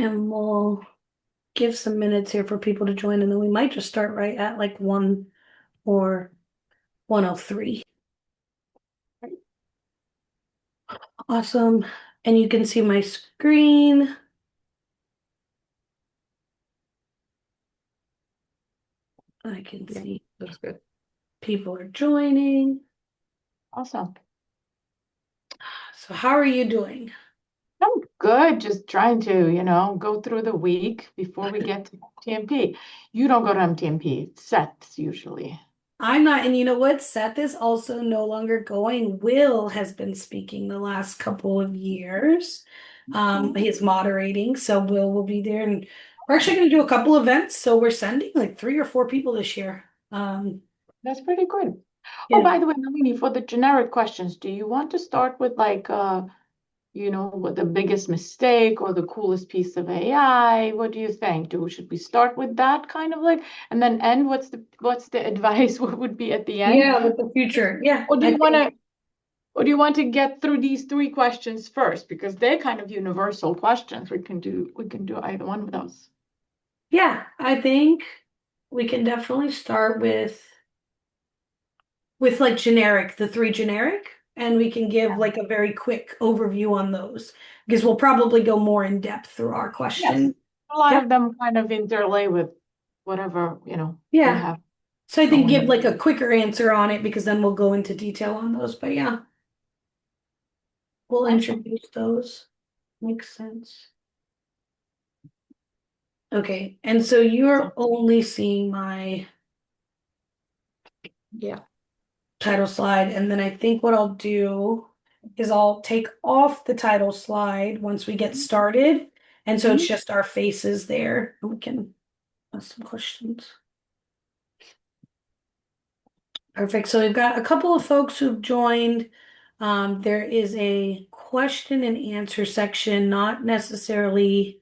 And we'll give some minutes here for people to join, and then we might just start right at like 1 or 1:03. Awesome. And you can see my screen. I can Yeah, see looks good. people are joining. Awesome. So how are you doing? I'm good. Just trying to, go through the week before we get to TMP. You don't go to MTMP. It's sets usually. I'm not, and you know what? Seth is also no longer going. Will has been speaking the last couple of years. Okay. He's moderating, so Will will be there, and we're actually going to do a couple events. So we're sending like 3 or 4 people this year. That's pretty good. Oh, Yeah, by the way, Nalini, for the generic questions, do you want to start with like what the biggest mistake or the coolest piece of AI? What do you think? Should we start with that kind of like and then end? What's the advice? What would be at the end? yeah, with the future. Yeah, Or do I you want think. to or do you want to get through these three questions first? Because they're kind of universal questions. We can do either one of those. Yeah, I think we can definitely start with like generic, the three generic, and we can give like a very quick overview on those because we'll probably go more in depth through our Yes. question. A lot Yep. of them kind of interlay with whatever, we Yeah. have So I think give going. like a quicker answer on it because then we'll go into detail on those. But yeah, we'll Awesome. introduce those. Makes sense. Okay. And so you're only seeing my Yeah. title slide. And then I think what I'll do is I'll take off the title slide once we get started. And so it's Mhm. just our faces there. And we can ask some questions. Perfect. So we've got a couple of folks who've joined. There is a question and answer section, not necessarily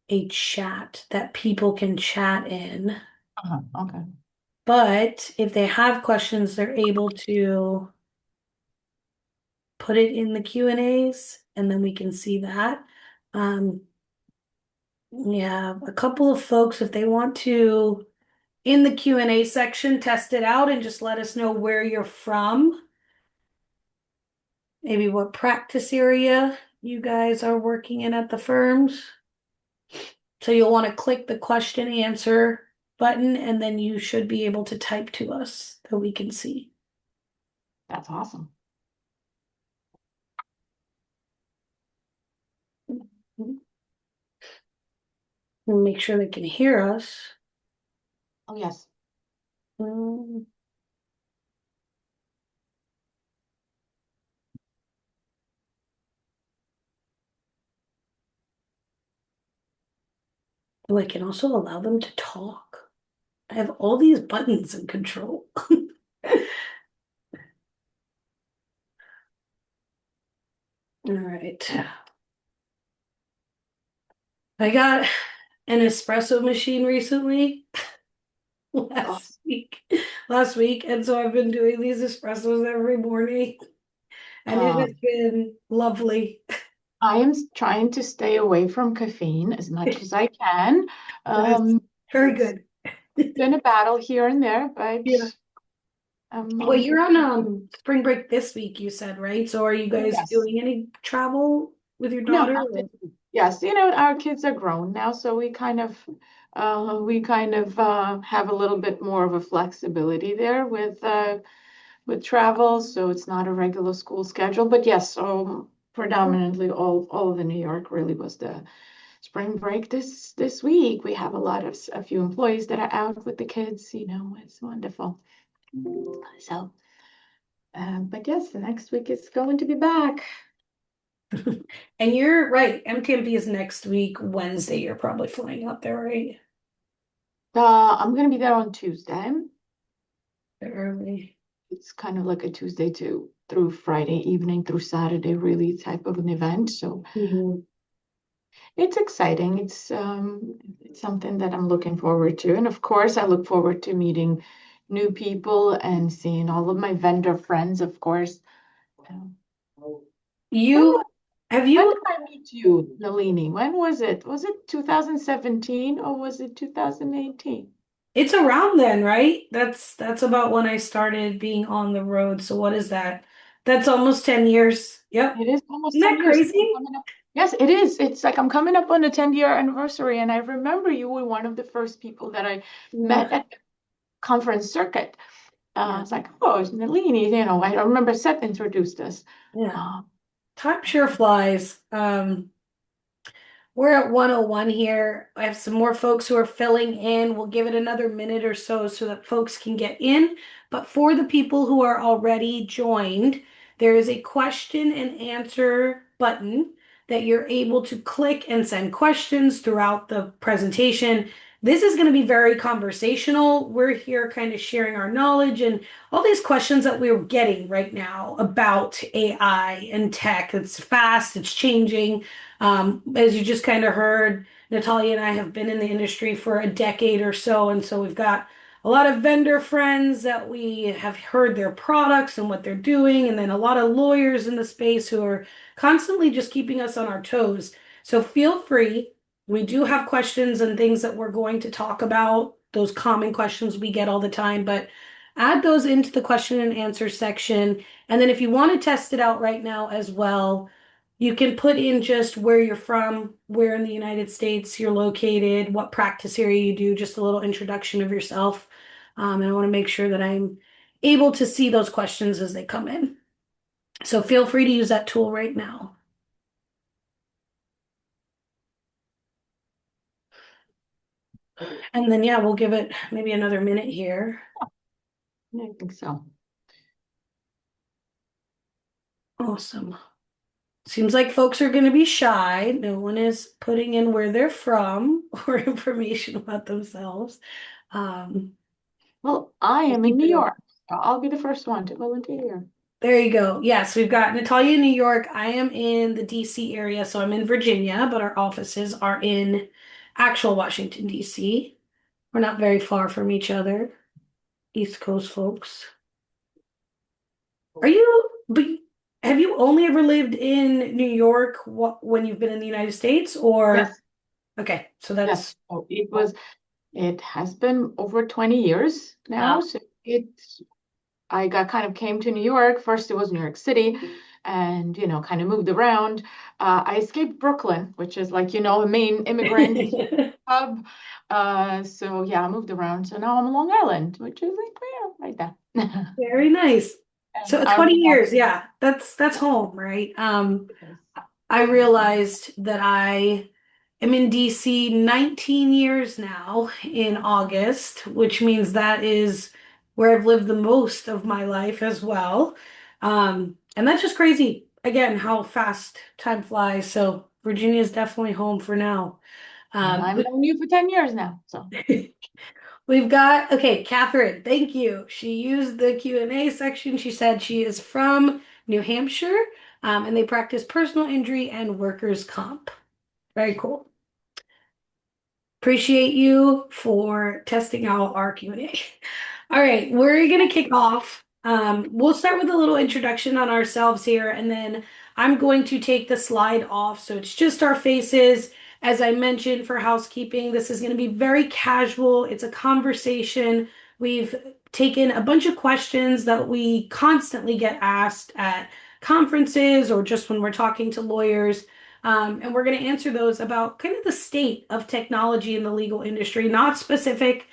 a chat that people can chat in. Okay. But if they have questions, they're able to put it in the Q and A's, and then we can see that. Um, yeah, a couple of folks, if they want to, in the Q and A section, test it out and just let us know where you're from, maybe what practice area you guys are working in at the firms. So you'll want to click the question answer button, and then you should be able to type to us that we can see. That's awesome. And make sure they can hear us. Oh, yes. Mm, oh, I can also allow them to talk. I have all these buttons in control. All right. I got an espresso machine recently Oh, last week. Last week, and so I've been doing these espressos every morning, and it has um, been lovely. I am trying to stay away from caffeine as much as I can. That's very It's good. been a battle here and there, but Yeah. Well, I'm you're on spring break this week, you said, right? So are you guys yes. doing any travel with your No, daughter? not this week. Yes, our kids are grown now, so we kind of have a little bit more of a flexibility there with travel, so it's not a regular school schedule. But yes, predominantly all of the New York really was the spring break this week. We have a few employees that are out with the kids, it's wonderful. So, but yes, the next week is going to be back. And you're right, MTMP is next week, Wednesday. You're probably flying out there, right? I'm going to be there on Tuesday. Early. It's kind of like a Tuesday to through Friday evening through Saturday, really type of an event. So Mhm. it's exciting. It's something that I'm looking forward to. And of course, I look forward to meeting new people and seeing all of my vendor friends, of course. Um, You oh, Have When you? did I meet you, Nalini? When was it? Was it 2017 or was it 2018? It's around then, right? That's about when I started being on the road. So what is that? That's almost 10 years. Yep. It is almost Isn't 10 that years. I'm crazy? coming up. Yes, it is. It's like I'm coming up on the 10-year anniversary, and I remember you were one of the first people that I Yeah. met at the conference circuit. Yeah. It's like, oh, it's Nalini. I remember Seth introduced us. Yeah. Uh, Time sure flies. We're at 101 here. I have some more folks who are filling in. We'll give it another minute or so that folks can get in. But for the people who are already joined, there is a question and answer button that you're able to click and send questions throughout the presentation. This is going to be very conversational. We're here kind of sharing our knowledge and all these questions that we're getting right now about AI and tech. It's fast, it's changing. As you just kind of heard, Natalia and I have been in the industry for a decade or so, and so we've got a lot of vendor friends that we have heard their products and what they're doing, and then a lot of lawyers in the space who are constantly just keeping us on our toes. So feel free. We do have questions and things that we're going to talk about, those common questions we get all the time, but add those into the question and answer section. And then if you want to test it out right now as well, you can put in just where you're from, where in the United States you're located, what practice area you do, just a little introduction of yourself. And I want to make sure that I'm able to see those questions as they come in. So feel free to use that tool right now. And then, yeah, we'll give it maybe another minute here. I think so. Awesome. Seems like folks are going to be shy. No one is putting in where they're from or information about themselves. Um, Well, I we'll am in keep New it open. York. So I'll be the first one to volunteer. There you go. Yes, we've got Natalia in New York. I am in the DC area, so I'm in Virginia, but our offices are in actual Washington, DC. We're not very far from each other, East Coast folks. Are you, but have you only ever lived in New York when you've been in the United States or, Yes, okay, so yes. that's, Oh, it has been over 20 years now. oh, So I got kind of came to New York. First, it was New York City and, kind of moved around. I escaped Brooklyn, which is like, a main immigrant hub. So yeah, I moved around. So now I'm on Long Island, which is like, right there. very nice. And So 20 years, yeah, that's home, right? I realized that I am in DC 19 years now in August, which means that is where I've lived the most of my life as well. And that's just crazy. Again, how fast time flies. So Virginia is definitely home for now. and Um, I've known you for 10 years now. So we've got, okay, Catherine, thank you. She used the Q&A section. She said she is from New Hampshire, and they practice personal injury and workers' comp. Very cool. Appreciate you for testing out our Q&A. All right, we're gonna kick off. We'll start with a little introduction on ourselves here, and then I'm going to take the slide off, so it's just our faces. As I mentioned for housekeeping, this is gonna be very casual. It's a conversation. We've taken a bunch of questions that we constantly get asked at conferences or just when we're talking to lawyers. And we're going to answer those about kind of the state of technology in the legal industry, not specific,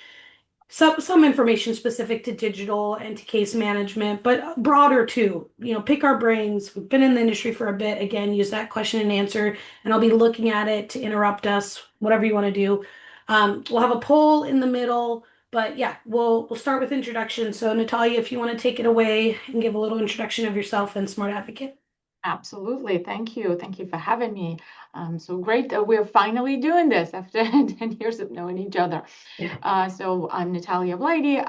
some information specific to digital and to case management, but broader too. Pick our brains. We've been in the industry for a bit. Again, use that question and answer, and I'll be looking at it to interrupt us, whatever you want to do. We'll have a poll in the middle, but yeah, we'll start with introduction. So Natalia, if you want to take it away and give a little introduction of yourself and Smart Advocate. absolutely. Thank you. Thank you for having me. So great that we're finally doing this after 10 years of knowing each other. Yeah. So I'm Nataliya Blindy.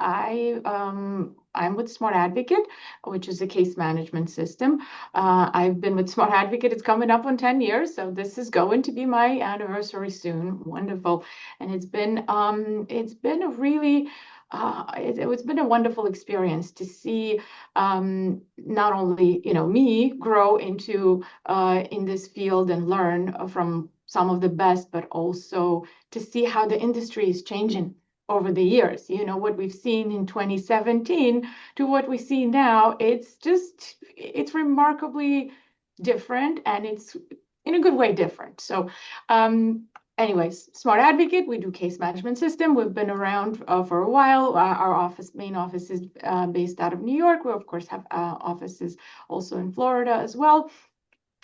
I'm with Smart Advocate, which is a case management system. I've been with Smart Advocate. It's coming up on 10 years, so this is going to be my anniversary soon. Wonderful, and it's been a really it's been a wonderful experience to see not only me grow into in this field and learn from some of the best, but also to see how the industry is changing over the years. What we've seen in 2017 to what we see now, it's remarkably different, and it's in a good way different. So anyways, SmartAdvocate, we do case management system. We've been around for a while. Our main office is based out of New York. We, of course, have offices also in Florida as well.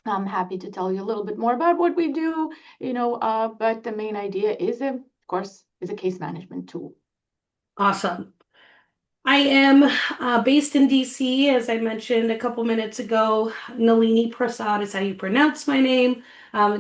I'm happy to tell you a little bit more about what we do, but the main idea is, of course, is a case management tool. Awesome. I am based in DC, as I mentioned a couple minutes ago. Nalini Prasad is how you pronounce my name.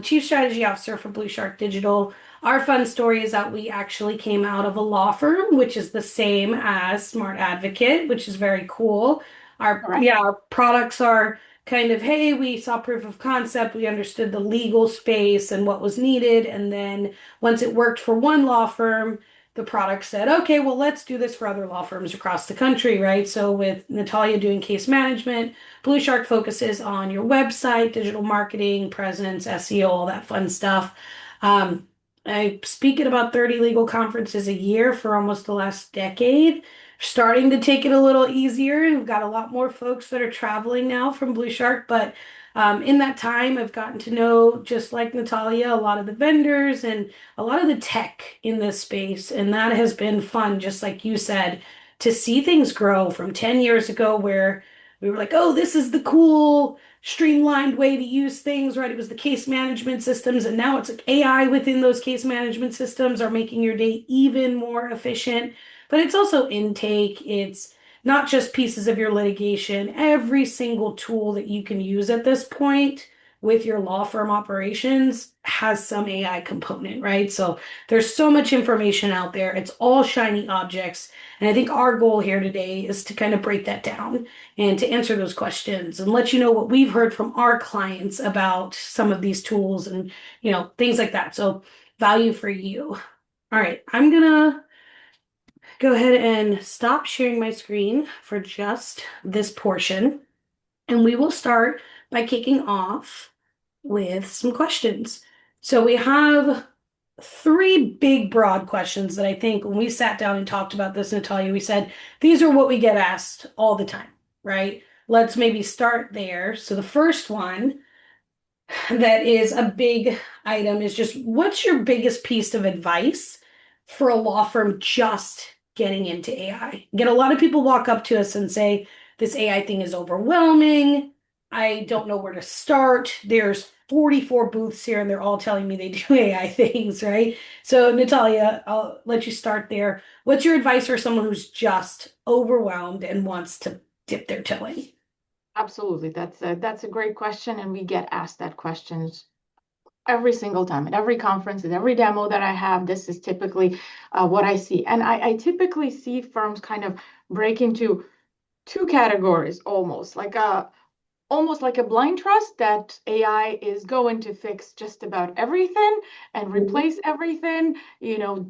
Chief Strategy Officer for BluShark Digital. Our fun story is that we actually came out of a law firm, which is the same as SmartAdvocate, which is very cool. Correct. Yeah, our products are kind of, hey, we saw proof of concept, we understood the legal space and what was needed, and then once it worked for one law firm, the product said, okay, well, let's do this for other law firms across the country, right? So with Nataliya doing case management, BluShark focuses on your website, digital marketing, presence, SEO, all that fun stuff. Um, I speak at about 30 legal conferences a year for almost the last decade. Starting to take it a little easier. We've got a lot more folks that are traveling now from BluShark, but in that time, I've gotten to know, just like Nataliya, a lot of the vendors and a lot of the tech in this space. And that has been fun, just like you said, to see things grow from 10 years ago where we were like, oh, this is the cool, streamlined way to use things, right? It was the case management systems. And now it's like AI within those case management systems are making your day even more efficient. But it's also intake. It's not just pieces of your litigation, every single tool that you can use at this point with your law firm operations has some AI component, right? So there's so much information out there. It's all shiny objects. And I think our goal here today is to kind of break that down and to answer those questions and let you know what we've heard from our clients about some of these tools and, things like that. So value for you. All right, I'm gonna go ahead and stop sharing my screen for just this portion. And we will start by kicking off with some questions. So we have three big broad questions that I think when we sat down and talked about this, Nataliya, we said, these are what we get asked all the time, right? Let's maybe start there. So the first one that is a big item is just what's your biggest piece of advice for a law firm just getting into AI? Get a lot of people walk up to us and say, this AI thing is overwhelming. I don't know where to start. There's 44 booths here and they're all telling me they do AI things, right? So Nataliya, I'll let you start there. What's your advice for someone who's just overwhelmed and wants to dip their toe in? Absolutely. That's a great question, and we get asked that question every single time at every conference, at every demo that I have. This is typically what I see, and I typically see firms kind of break into two categories, almost like a blind trust that AI is going to fix just about everything and replace everything,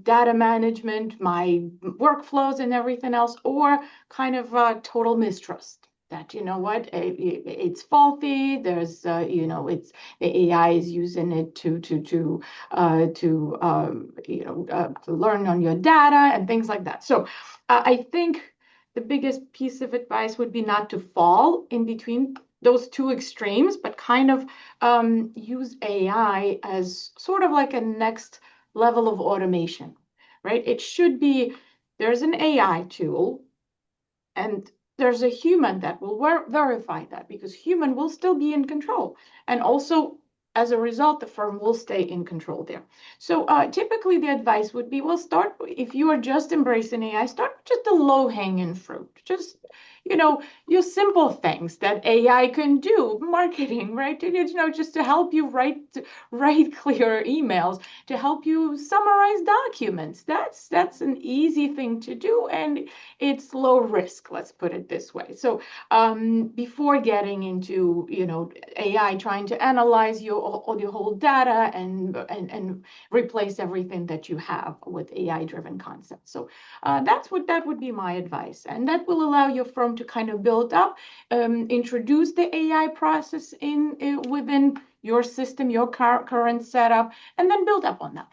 data management, my workflows and everything else, or kind of total mistrust that, what, it's faulty. There's, it's the AI is using it to learn on your data and things like that. So I think the biggest piece of advice would be not to fall in between those two extremes, but kind of use AI as sort of like a next level of automation, right? It should be, there's an AI tool and there's a human that will verify that, because human will still be in control. And also, as a result, the firm will stay in control there. So typically the advice would be, well, if you are just embracing AI, start with just the low hanging fruit. Just, your simple things that AI can do, marketing, right? Just to help you write clear emails, to help you summarize documents. That's an easy thing to do, and it's low risk, let's put it this way. So before getting into AI trying to analyze your whole data and replace everything that you have with AI driven concepts. So that would be my advice, and that will allow your firm to kind of build up, introduce the AI process within your system, your current setup, and then build up on that.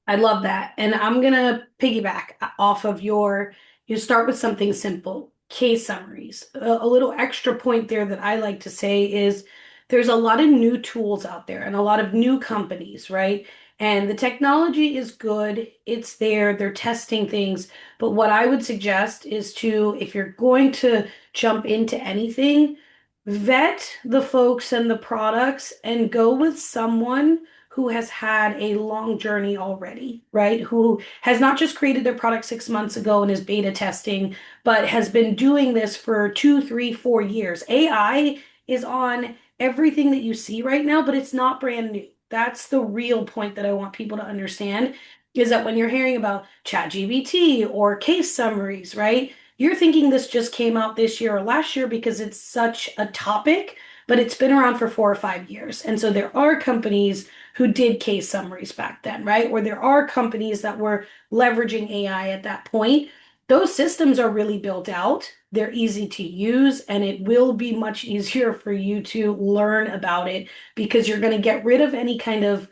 I love that. And I'm gonna piggyback off of you start with something simple, case summaries. A little extra point there that I like to say is there's a lot of new tools out there and a lot of new companies, right? And the technology is good, it's there, they're testing things. But what I would suggest is if you're going to jump into anything, vet the folks and the products and go with someone who has had a long journey already, right? Who has not just created their product 6 months ago and is beta testing, but has been doing this for 2, 3, 4 years. AI is on everything that you see right now, but it's not brand new. That's the real point that I want people to understand is that when you're hearing about ChatGPT or case summaries, right? You're thinking this just came out this year or last year because it's such a topic, but it's been around for 4 or 5 years. And so there are companies who did case summaries back then, right? Or there are companies that were leveraging AI at that point. Those systems are really built out. They're easy to use, and it will be much easier for you to learn about it because you're going to get rid of any kind of,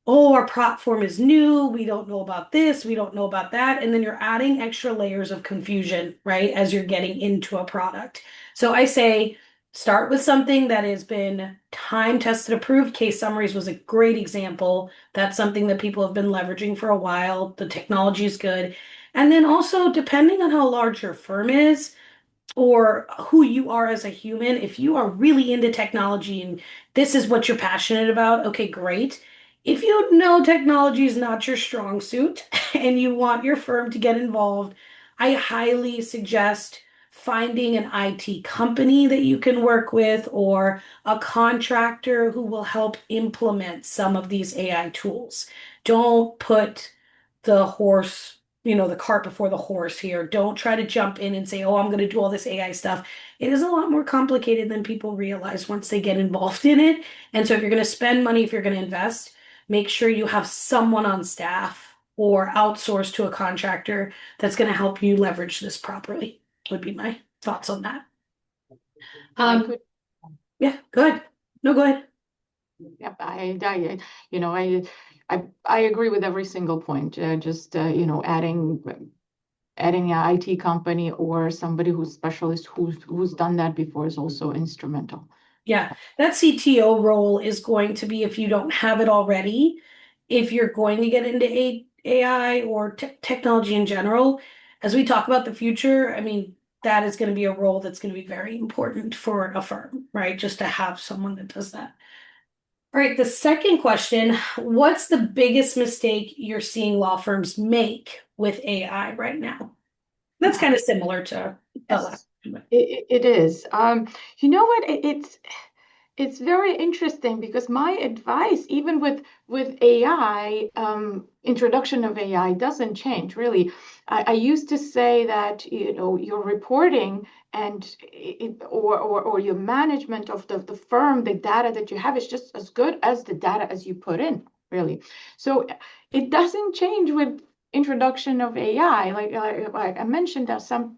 oh, our platform is new. We don't know about this. We don't know about that. And then you're adding extra layers of confusion, right? As you're getting into a product. So I say start with something that has been time tested, approved. Case summaries was a great example. That's something that people have been leveraging for a while. The technology is good. And then also, depending on how large your firm is, or who you are as a human, if you are really into technology and this is what you're passionate about, okay, great. If you know technology is not your strong suit and you want your firm to get involved, I highly suggest finding an IT company that you can work with or a contractor who will help implement some of these AI tools. Don't put the the cart before the horse here. Don't try to jump in and say, oh, I'm going to do all this AI stuff. It is a lot more complicated than people realize once they get involved in it. And so if you're going to spend money, if you're going to invest, make sure you have someone on staff or outsource to a contractor that's going to help you leverage this properly, would be my thoughts on that. I could, Yeah, go ahead. No, go ahead. yep, I agree with every single point. Just adding an IT company or somebody who's specialist who's done that before is also instrumental. Yeah, that CTO role is going to be, if you don't have it already, if you're going to get into AI or technology in general, as we talk about the future, I mean, that is going to be a role that's going to be very important for a firm, right? Just to have someone that does that. All right, the second question, what's the biggest mistake you're seeing law firms make with AI right now? That's kind of similar to the last. Yes, it is. You know what? It's very interesting because my advice, even with AI, introduction of AI doesn't change really. I used to say that your reporting or your management of the firm, the data that you have is just as good as the data as you put in, really. So it doesn't change with introduction of AI. Like I mentioned, that some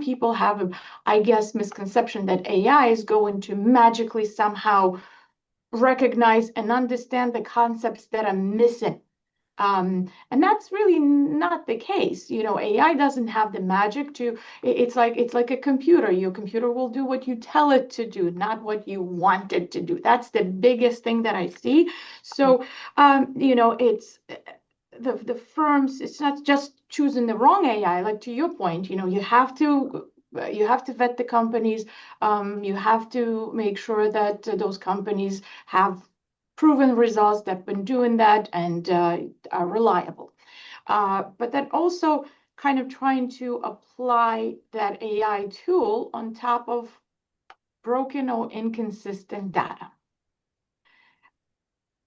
people have I guess, misconception that AI is going to magically somehow recognize and understand the concepts that are missing. And that's really not the case. AI doesn't have the magic to, it's like a computer. Your computer will do what you tell it to do, not what you want it to do. That's the biggest thing that I see. So, it's the firms, it's not just choosing the wrong AI, like to your point, you have to vet the companies. You have to make sure that those companies have proven results, that have been doing that, and are reliable. But that also kind of trying to apply that AI tool on top of broken or inconsistent data.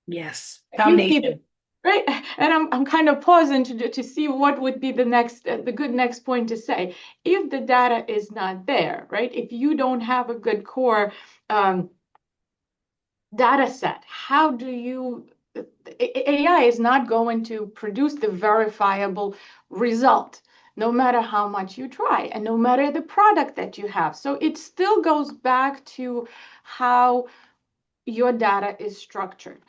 Yes. If Foundation. right, and I'm kind of pausing to see what would be the next the good next point to say. If the data is not there, right? If you don't have a good core data set, how do you AI is not going to produce the verifiable result, no matter how much you try and no matter the product that you have. So it still goes back to how your data is structured.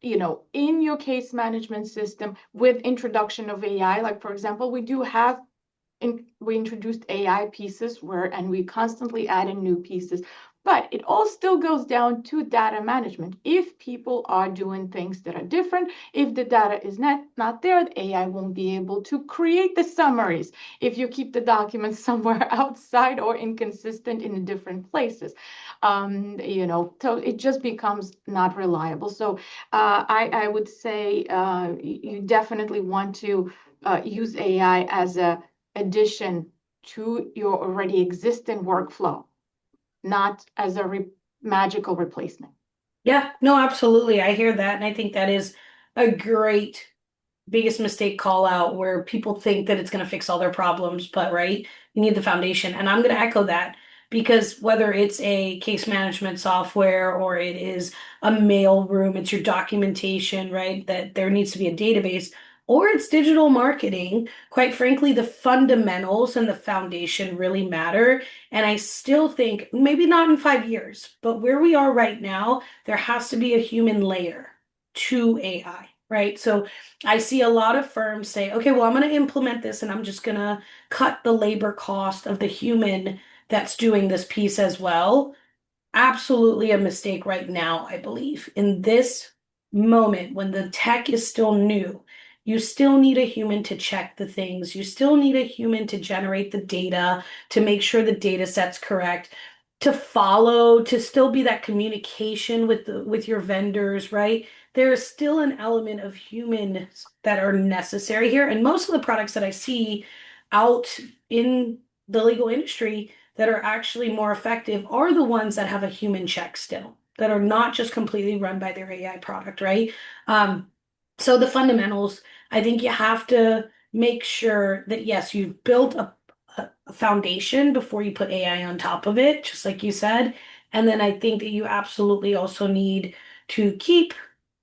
In your case management system with introduction of AI, like for example, we introduced AI pieces and we constantly add in new pieces. But it all still goes down to data management. If people are doing things that are different, if the data is not there, the AI won't be able to create the summaries if you keep the documents somewhere outside or inconsistent in different places. So it just becomes not reliable. So I would say you definitely want to use AI as a addition to your already existing workflow, not as a magical replacement. Yeah, no, absolutely. I hear that. And I think that is a great biggest mistake call out where people think that it's going to fix all their problems, but right, you need the foundation. And I'm going to echo that because whether it's a case management software or it is a mail room, it's your documentation, right? That there needs to be a database or it's digital marketing. Quite frankly, the fundamentals and the foundation really matter. And I still think maybe not in 5 years, but where we are right now, there has to be a human layer to AI, right? So I see a lot of firms say, okay, well, I'm going to implement this and I'm just going to cut the labor cost of the human that's doing this piece as well. Absolutely a mistake right now, I believe. In this moment, when the tech is still new, you still need a human to check the things. You still need a human to generate the data, to make sure the data set's correct, to follow, to still be that communication with your vendors, right? There is still an element of humans that are necessary here. And most of the products that I see out in the legal industry that are actually more effective are the ones that have a human check still, that are not just completely run by their AI product, right? Um, so the fundamentals, I think you have to make sure that yes, you've built a foundation before you put AI on top of it, just like you said. And then I think that you absolutely also need to keep,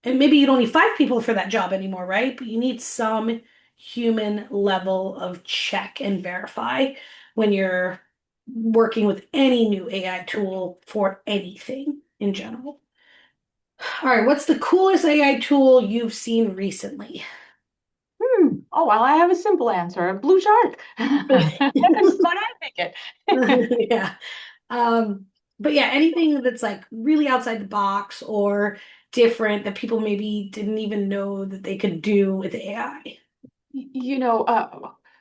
and maybe you don't need 5 people for that job anymore, right? But you need some human level of check and verify when you're working with any new AI tool for anything in general. All right, what's the coolest AI tool you've seen recently? Oh, well, I have a simple answer. Blue Shark. Smart advocate. Yeah. But yeah, anything that's like really outside the box or different that people maybe didn't even know that they could do with AI. You know,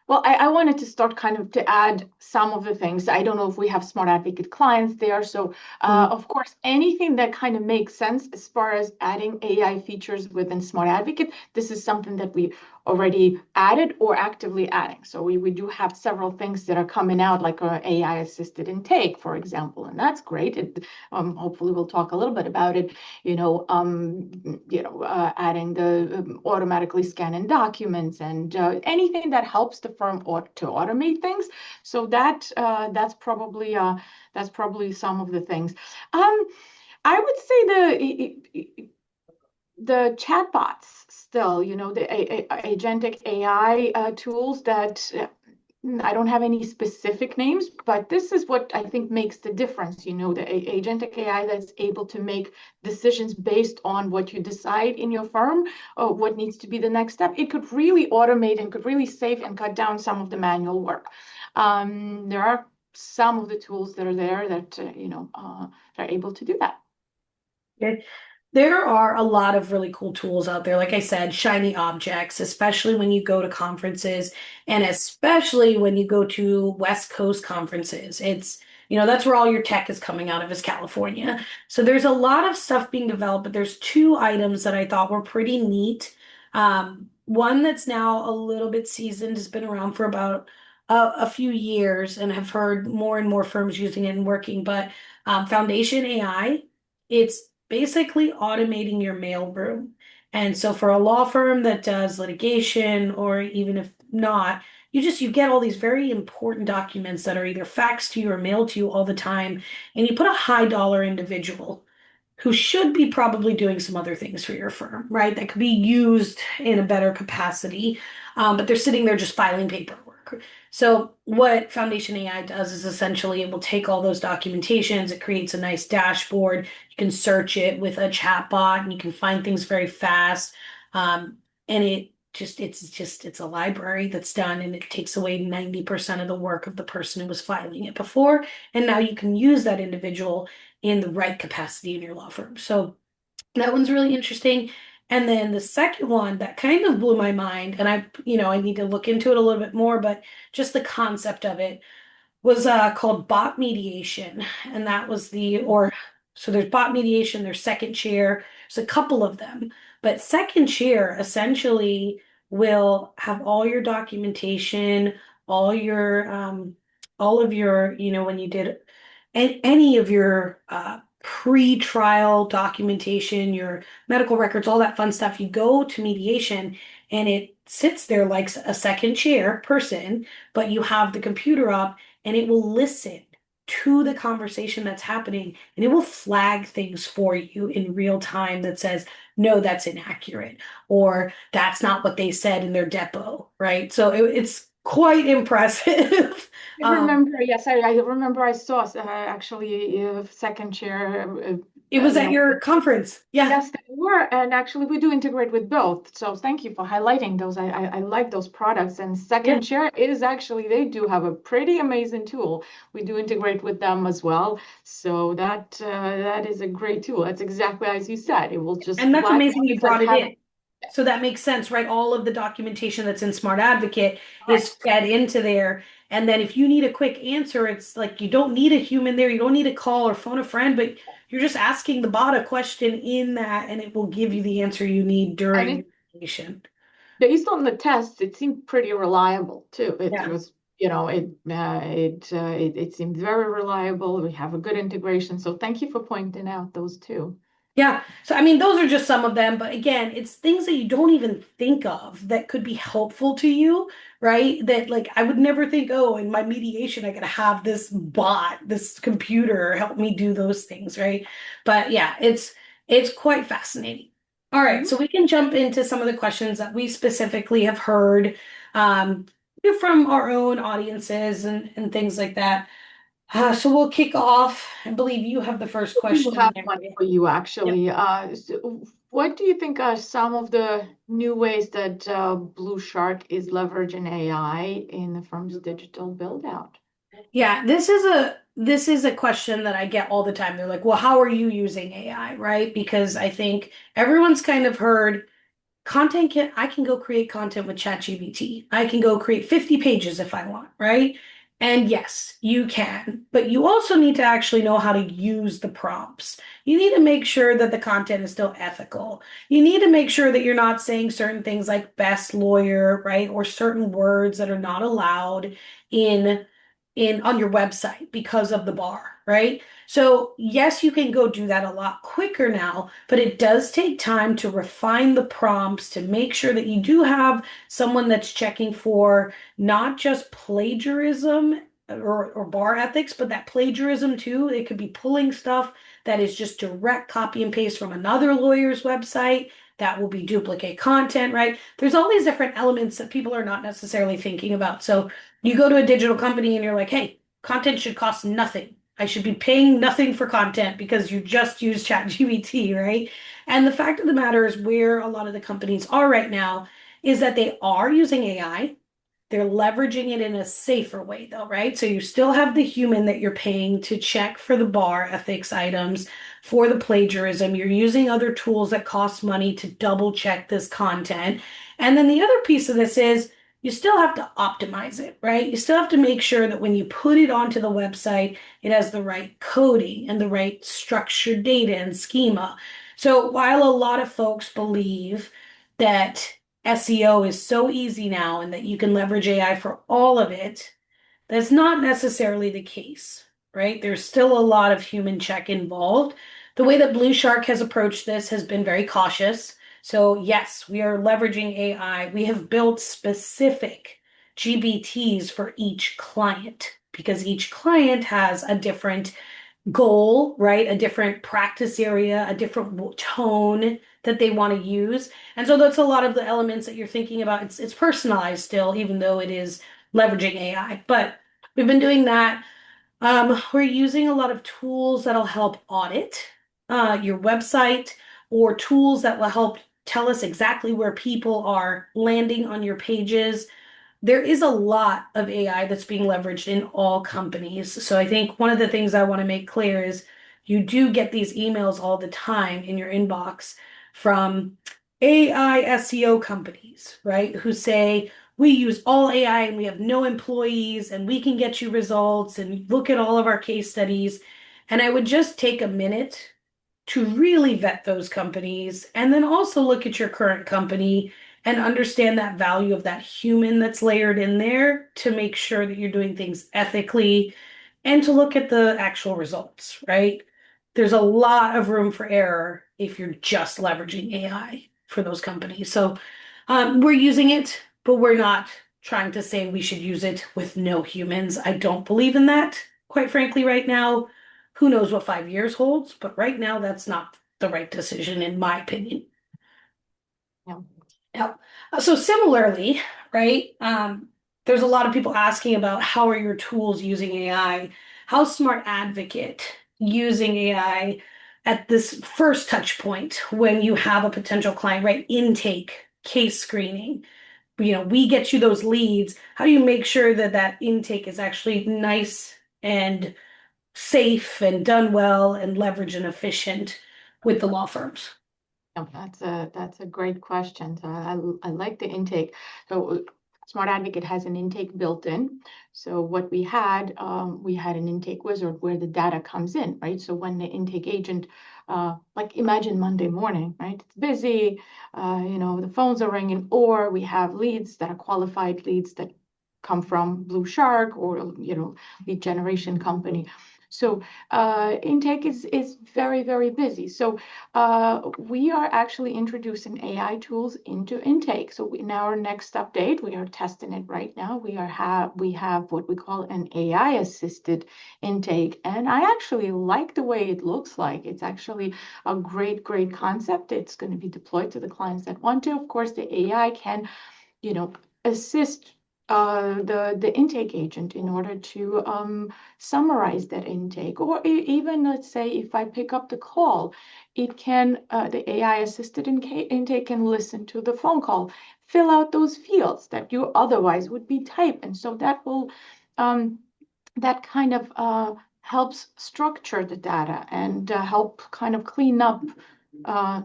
well, I wanted to start kind of to add some of the things. I don't know if we have smart advocate clients there. So, Mm, of course, anything that kind of makes sense as far as adding AI features within smart advocate, this is something that we already added or actively adding. So we do have several things that are coming out, like AI assisted intake, for example, and that's great. Hopefully, we'll talk a little bit about it. Adding the automatically scanning documents and anything that helps the firm to automate things. So that's probably some of the things. I would say the chatbots still, the agentic AI tools that I don't have any specific names, but this is what I think makes the difference. The agentic AI that's able to make decisions based on what you decide in your firm or what needs to be the next step. It could really automate and could really save and cut down some of the manual work. There are some of the tools that are there that, are able to do that. okay. There are a lot of really cool tools out there. Like I said, shiny objects, especially when you go to conferences and especially when you go to West Coast conferences. That's where all your tech is coming out of is California. So there's a lot of stuff being developed, but there's two items that I thought were pretty neat. one that's now a little bit seasoned, has been around for about a few years, and have heard more and more firms using it and working. But Foundation AI, it's basically automating your mailroom. And so for a law firm that does litigation, or even if not, you get all these very important documents that are either faxed to you or mailed to you all the time, and you put a high dollar individual who should be probably doing some other things for your firm, right? That could be used in a better capacity, but they're sitting there just filing paperwork. So what Foundation AI does is essentially it will take all those documentations, it creates a nice dashboard. You can search it with a chat bot and you can find things very fast. And it's a library that's done, and it takes away 90% of the work of the person who was filing it before. And now you can use that individual in the right capacity in your law firm. So that one's really interesting. And then the second one that kind of blew my mind, and I need to look into it a little bit more, but just the concept of it was called bot mediation. And that was so there's bot mediation, there's second chair, there's a couple of them. But second chair essentially will have all your documentation, all your, all of your, when you did any of your pre-trial documentation, your medical records, all that fun stuff. You go to mediation and it sits there like a second chair person, but you have the computer up and it will listen to the conversation that's happening, and it will flag things for you in real time that says, no, that's inaccurate, or that's not what they said in their depot, right? So it's quite impressive. I remember, yes, I remember I saw actually second chair, It was you at know, your conference. Yeah. yes, they were, and actually we do integrate with both. So thank you for highlighting those. I like those products. And Yeah. second chair is actually, they do have a pretty amazing tool. We do integrate with them as well. So that is a great tool. That's exactly as you said. It will just And that's flag amazing you ones that brought it have. in. So that makes sense, right? All of the documentation that's in SmartAdvocate is Correct. fed into there. And then if you need a quick answer, it's like you don't need a human there. You don't need to call or phone a friend, but you're just asking the bot a question in that, and it will give you the answer you need And during it, your conversation. based on the tests, it seemed pretty reliable too. It Yeah. was, it seemed very reliable. We have a good integration. So thank you for pointing out those two. Yeah. So, I mean, those are just some of them. But again, it's things that you don't even think of that could be helpful to you, right? That, like, I would never think, oh, in my mediation, I gotta have this bot, this computer help me do those things, right? But yeah, it's quite fascinating. All right. Mhm. So we can jump into some of the questions that we specifically have heard um, from our own audiences and things like that. So we'll kick off. I believe you have the first I do question have there. one for you, Yep. actually. What do you think are some of the new ways that BluShark is leveraging AI in the firm's digital build out? Yeah, this is a question that I get all the time. They're like, "Well, how are you using AI?" Right? Because I think everyone's kind of heard I can go create content with ChatGPT. I can go create 50 pages if I want, right? And yes, you can, but you also need to actually know how to use the prompts. You need to make sure that the content is still ethical. You need to make sure that you're not saying certain things like best lawyer, right? Or certain words that are not allowed in on your website because of the bar, right? So, yes, you can go do that a lot quicker now, but it does take time to refine the prompts to make sure that you do have someone that's checking for not just plagiarism or bar ethics, but that plagiarism too. It could be pulling stuff that is just direct copy and paste from another lawyer's website. That will be duplicate content, right? There's all these different elements that people are not necessarily thinking about. So you go to a digital company and you're like, hey, content should cost nothing. I should be paying nothing for content because you just use ChatGPT, right? And the fact of the matter is where a lot of the companies are right now is that they are using AI. They're leveraging it in a safer way, though, right? So you still have the human that you're paying to check for the bar ethics items, for the plagiarism. You're using other tools that cost money to double check this content. And then the other piece of this is you still have to optimize it, right? You still have to make sure that when you put it onto the website, it has the right coding and the right structured data and schema. So while a lot of folks believe that SEO is so easy now and that you can leverage AI for all of it, that's not necessarily the case, right? There's still a lot of human check involved. The way that BluShark has approached this has been very cautious. So, yes, we are leveraging AI. We have built specific GBTs for each client because each client has a different goal, right? A different practice area, a different tone that they want to use. And so that's a lot of the elements that you're thinking about. It's personalized still, even though it is leveraging AI. But we've been doing that. We're using a lot of tools that'll help audit your website or tools that will help tell us exactly where people are landing on your pages. There is a lot of AI that's being leveraged in all companies. So I think one of the things I want to make clear is you do get these emails all the time in your inbox from AI SEO companies, right? Who say, we use all AI and we have no employees and we can get you results and look at all of our case studies. And I would just take a minute to really vet those companies and then also look at your current company and understand that value of that human that's layered in there to make sure that you're doing things ethically and to look at the actual results, right? There's a lot of room for error if you're just leveraging AI for those companies. So we're using it, but we're not trying to say we should use it with no humans. I don't believe in that, quite frankly, right now. Who knows what 5 years holds, but right now that's not the right decision, in my opinion. Yeah. Yeah. So similarly, right? There's a lot of people asking about how are your tools using AI? How's SmartAdvocate using AI at this first touch point when you have a potential client, right? Intake, case screening. We get you those leads. How do you make sure that that intake is actually nice and safe and done well and leverage and efficient with the law firms? Yeah, that's a great question. So I like the intake. So Smart Advocate has an intake built in. So what we had an intake wizard where the data comes in, right? So when the intake agent, like imagine Monday morning, right? It's busy, the phones are ringing, or we have leads that are qualified leads that come from BluShark or lead generation company. So intake is very, very busy. So we are actually introducing AI tools into intake. So in our next update, we are testing it right now. We have what we call an AI assisted intake, and I actually like the way it looks like. It's actually a great concept. It's going to be deployed to the clients that want to. Of course, the AI can, assist the intake agent in order to summarize that intake, or even let's say if I pick up the call, it can the AI assisted intake can listen to the phone call, fill out those fields that you otherwise would be typed, and so that will that kind of helps structure the data and help kind of clean up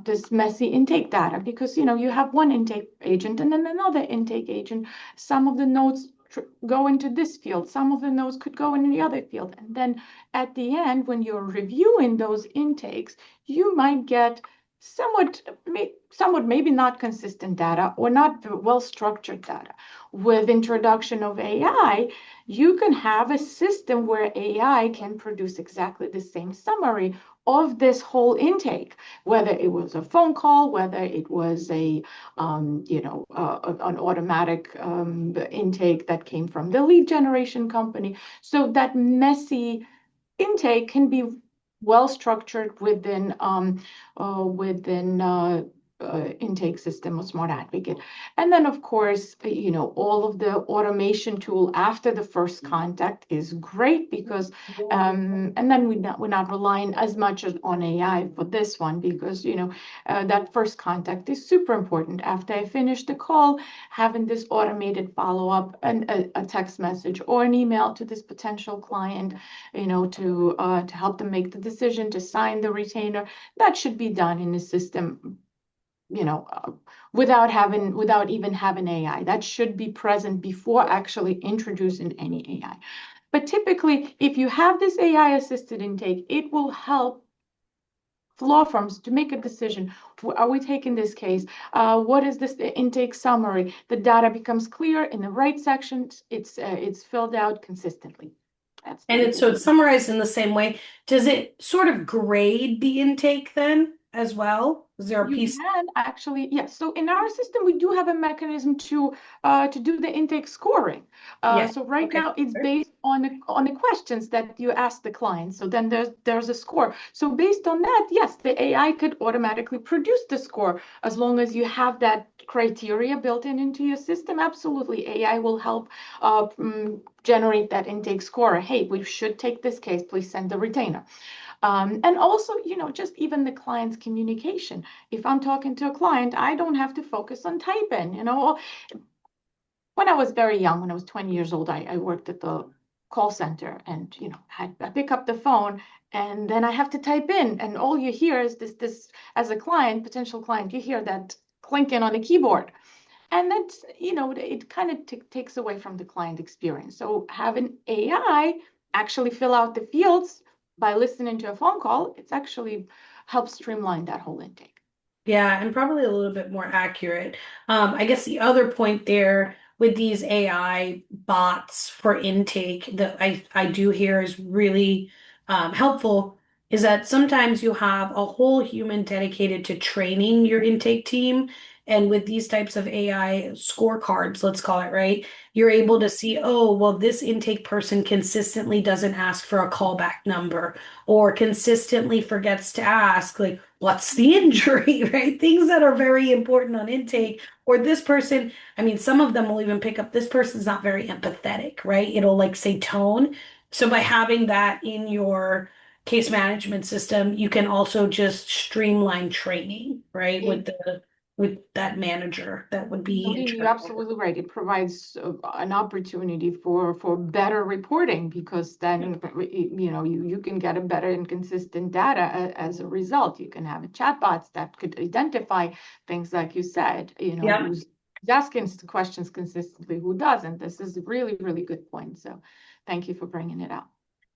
this messy intake data, because you have one intake agent and then another intake agent. Some of the notes go into this field, some of the notes could go in the other field, and then at the end when you're reviewing those intakes, you might get somewhat maybe not consistent data or not well structured data. With introduction of AI, you can have a system where AI can produce exactly the same summary of this whole intake, whether it was a phone call, whether it was an automatic intake that came from the lead generation company. So that messy intake can be well structured within intake system of Smart Advocate. And then, of course, all of the automation tool after the first contact is great because, and then we're not relying as much on AI for this one because, that first contact is super important. After I finish the call, having this automated follow-up and a text message or an email to this potential client, to help them make the decision to sign the retainer, that should be done in the system, without even having AI. That should be present before actually introducing any AI. But typically, if you have this AI assisted intake, it will help law firms to make a decision. Are we taking this case? What is this intake summary? The data becomes clear in the right sections. It's filled out consistently. That's And the, it's so it's summarized in the same way. Does it sort of grade the intake then as well? Is there a you piece? can actually, yes. So in our system, we do have a mechanism to do the intake scoring. Yeah. So right Okay. now, it's based on the questions that you ask the client. So then there's a score. So based on that, yes, the AI could automatically produce the score as long as you have that criteria built into your system. Absolutely, AI will help generate that intake score. Hey, we should take this case. Please send the retainer. And also, just even the client's communication. If I'm talking to a client, I don't have to focus on typing. When I was very young, when I was 20 years old, I worked at the call center and, I pick up the phone and then I have to type in and all you hear is this as a client, potential client, you hear that clinking on the keyboard. And that's, it kind of takes away from the client experience. So having AI actually fill out the fields by listening to a phone call, it's actually helps streamline that whole intake. Yeah, and probably a little bit more accurate. I guess the other point there with these AI bots for intake that I do hear is really helpful is that sometimes you have a whole human dedicated to training your intake team. And with these types of AI scorecards, let's call it, right? You're able to see, oh, well, this intake person consistently doesn't ask for a callback number or consistently forgets to ask, like, what's the injury, right? Things that are very important on intake. Or this person, I mean, some of them will even pick up this person's not very empathetic, right? It'll like say tone. So by having that in your case management system, you can also just streamline training, right? With that manager that would be in Nalini, you're charge. absolutely right. It provides an opportunity for better reporting because then you can get a better and consistent data as a result. You can have chatbots that could identify things like you said, Yeah. who's asking questions consistently, who doesn't. This is a really, really good point. So thank you for bringing it up.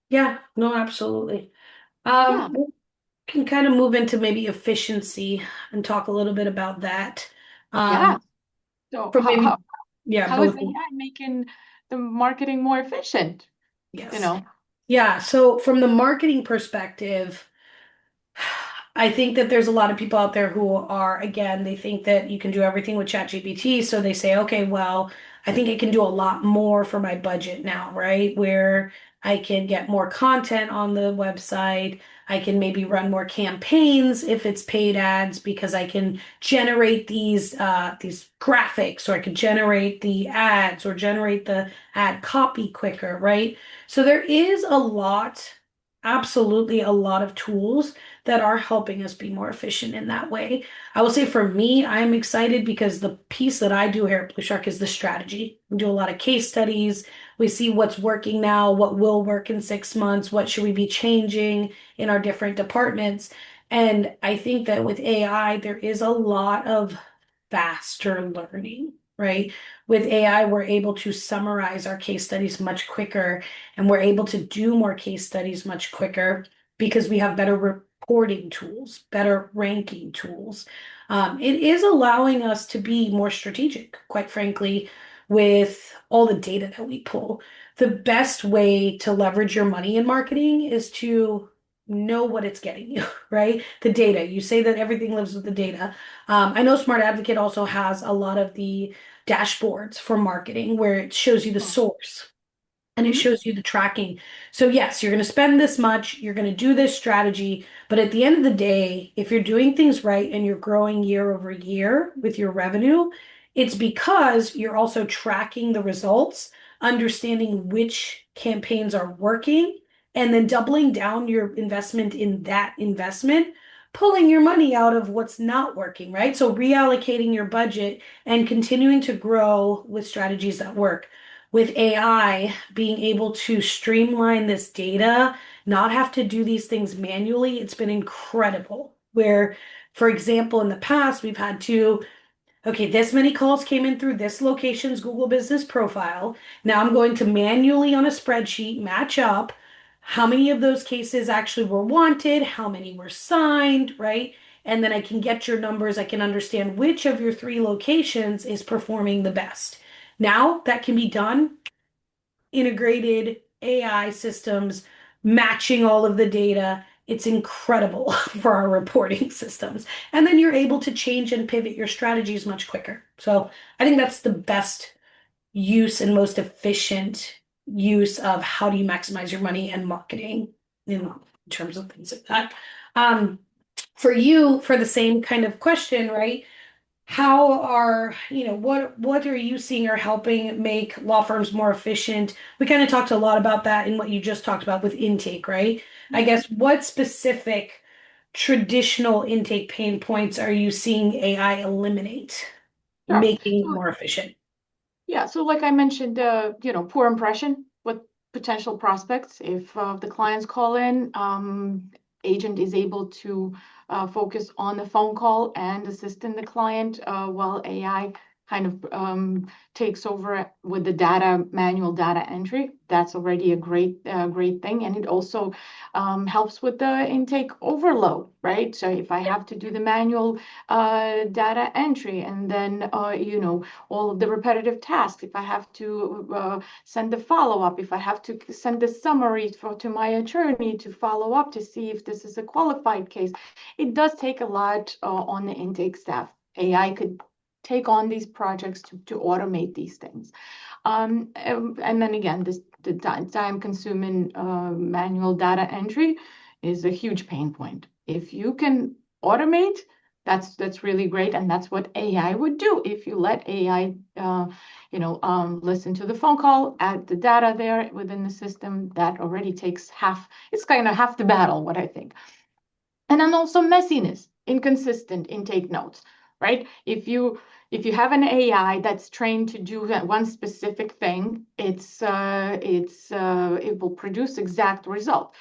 Yeah, no, absolutely. Yeah, We can kind of move into maybe efficiency and talk a little bit about that. yeah. Um, So for maybe, yeah, how is both. AI making the marketing more efficient? You Yes. know? Yeah. So from the marketing perspective, I think that there's a lot of people out there who are, again, they think that you can do everything with ChatGPT. So they say, okay, well, I think I can do a lot more for my budget now, right? Where I can get more content on the website. I can maybe run more campaigns if it's paid ads because I can generate these graphics or I could generate the ads or generate the ad copy quicker, right? So there is a lot, absolutely a lot of tools that are helping us be more efficient in that way. I will say for me, I'm excited because the piece that I do here at BluShark is the strategy. We do a lot of case studies. We see what's working now, what will work in 6 months, what should we be changing in our different departments. And I think that with AI, there is a lot of faster learning, right? With AI, we're able to summarize our case studies much quicker and we're able to do more case studies much quicker because we have better reporting tools, better ranking tools. It is allowing us to be more strategic, quite frankly, with all the data that we pull. The best way to leverage your money in marketing is to know what it's getting you, right? The data. You say that everything lives with the data. I know SmartAdvocate also has a lot of the dashboards for marketing where it shows you the source and it Mhm. shows you the tracking. So yes, you're going to spend this much, you're going to do this strategy, but at the end of the day, if you're doing things right and you're growing year over year with your revenue, it's because you're also tracking the results, understanding which campaigns are working, and then doubling down your investment in that investment, pulling your money out of what's not working, right? So reallocating your budget and continuing to grow with strategies that work with AI being able to streamline this data, not have to do these things manually, it's been incredible. Where, for example, in the past, we've had to, okay, this many calls came in through this location's Google Business profile. Now I'm going to manually on a spreadsheet match up how many of those cases actually were wanted, how many were signed, right? And then I can get your numbers. I can understand which of your three locations is performing the best. Now that can be done, integrated AI systems matching all of the data. It's incredible for our reporting systems. And then you're able to change and pivot your strategies much quicker. So I think that's the best use and most efficient use of how do you maximize your money and marketing, in terms of things like that. Um, for you, for the same kind of question, right? How are, what are you seeing are helping make law firms more efficient? We kind of talked a lot about that in what you just talked about with intake, right? I guess what specific traditional intake pain points are you seeing AI eliminate, Sure. making it So more efficient? yeah, so like I mentioned, poor impression with potential prospects. If the clients call in, agent is able to focus on the phone call and assisting the client while AI kind of takes over with the manual data entry. That's already a great thing, and it also helps with the intake overload, right? So if I have to do the manual data entry and then all of the repetitive tasks, if I have to send the follow-up, if I have to send the summary to my attorney to follow up to see if this is a qualified case, it does take a lot on the intake staff. AI could take on these projects to automate these things. And then again, the time consuming manual data entry is a huge pain point. If you can automate, that's really great, and that's what AI would do. If you let AI, listen to the phone call, add the data there within the system, that already takes half. It's kind of half the battle, what I think. And then also messiness, inconsistent intake notes, right? If you have an AI that's trained to do that one specific thing, it will produce exact result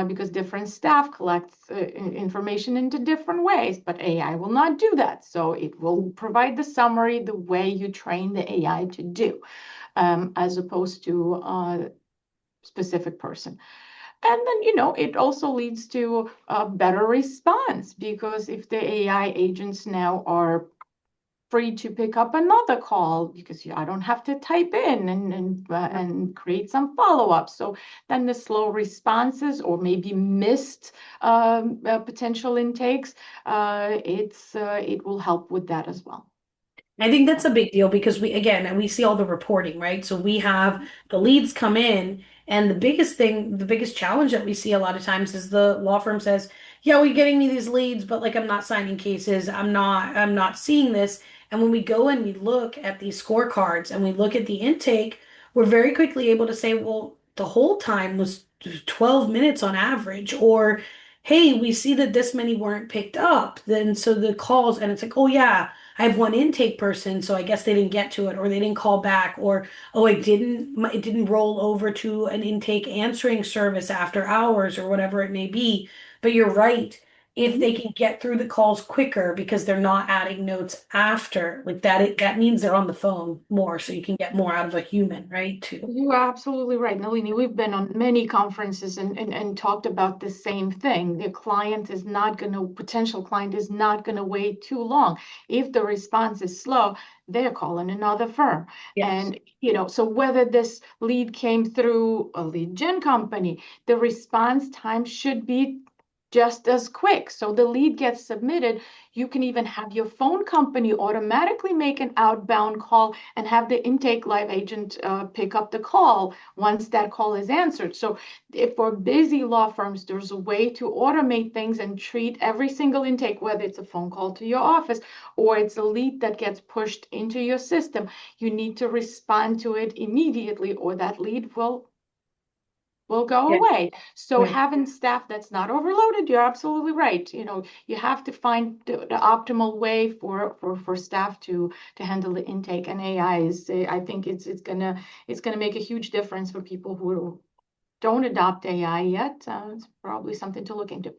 because different staff collects information into different ways, but AI will not do that. So it will provide the summary the way you train the AI to do, as opposed to a specific person. And then, it also leads to a better response because if the AI agents now are free to pick up another call because I don't have to type in and create some follow-up. So then the slow responses or maybe missed potential intakes, it will help with that as well. I think that's a big deal because we see all the reporting, right? So we have the leads come in, and the biggest challenge that we see a lot of times is the law firm says, "Yeah, we're getting me these leads, but like I'm not signing cases. I'm not seeing this." And when we go and we look at these scorecards and we look at the intake, we're very quickly able to say, "Well, the whole time was 12 minutes on average," or, "Hey, we see that this many weren't picked up." Then so the calls, and it's like, "Oh yeah, I have one intake person, so I guess they didn't get to it, or they didn't call back, or oh, it didn't roll over to an intake answering service after hours, or whatever it may be." But you're right. If they can get through the calls quicker because they're not adding notes after, like that, that means they're on the phone more, so you can get more out of a human, right? Too. You are absolutely right, Nalini. We've been on many conferences and talked about the same thing. Potential client is not going to wait too long. If the response is slow, they're calling another firm. Yes. And, so whether this lead came through a lead gen company, the response time should be just as quick. So the lead gets submitted. You can even have your phone company automatically make an outbound call and have the intake live agent pick up the call once that call is answered. So if for busy law firms, there's a way to automate things and treat every single intake, whether it's a phone call to your office or it's a lead that gets pushed into your system, you need to respond to it immediately or that lead will go Yeah. away. So Right. having staff that's not overloaded, you're absolutely right. You have to find the optimal way for staff to handle the intake, and AI is, I think it's gonna make a huge difference for people who don't adopt AI yet. It's probably something to look into.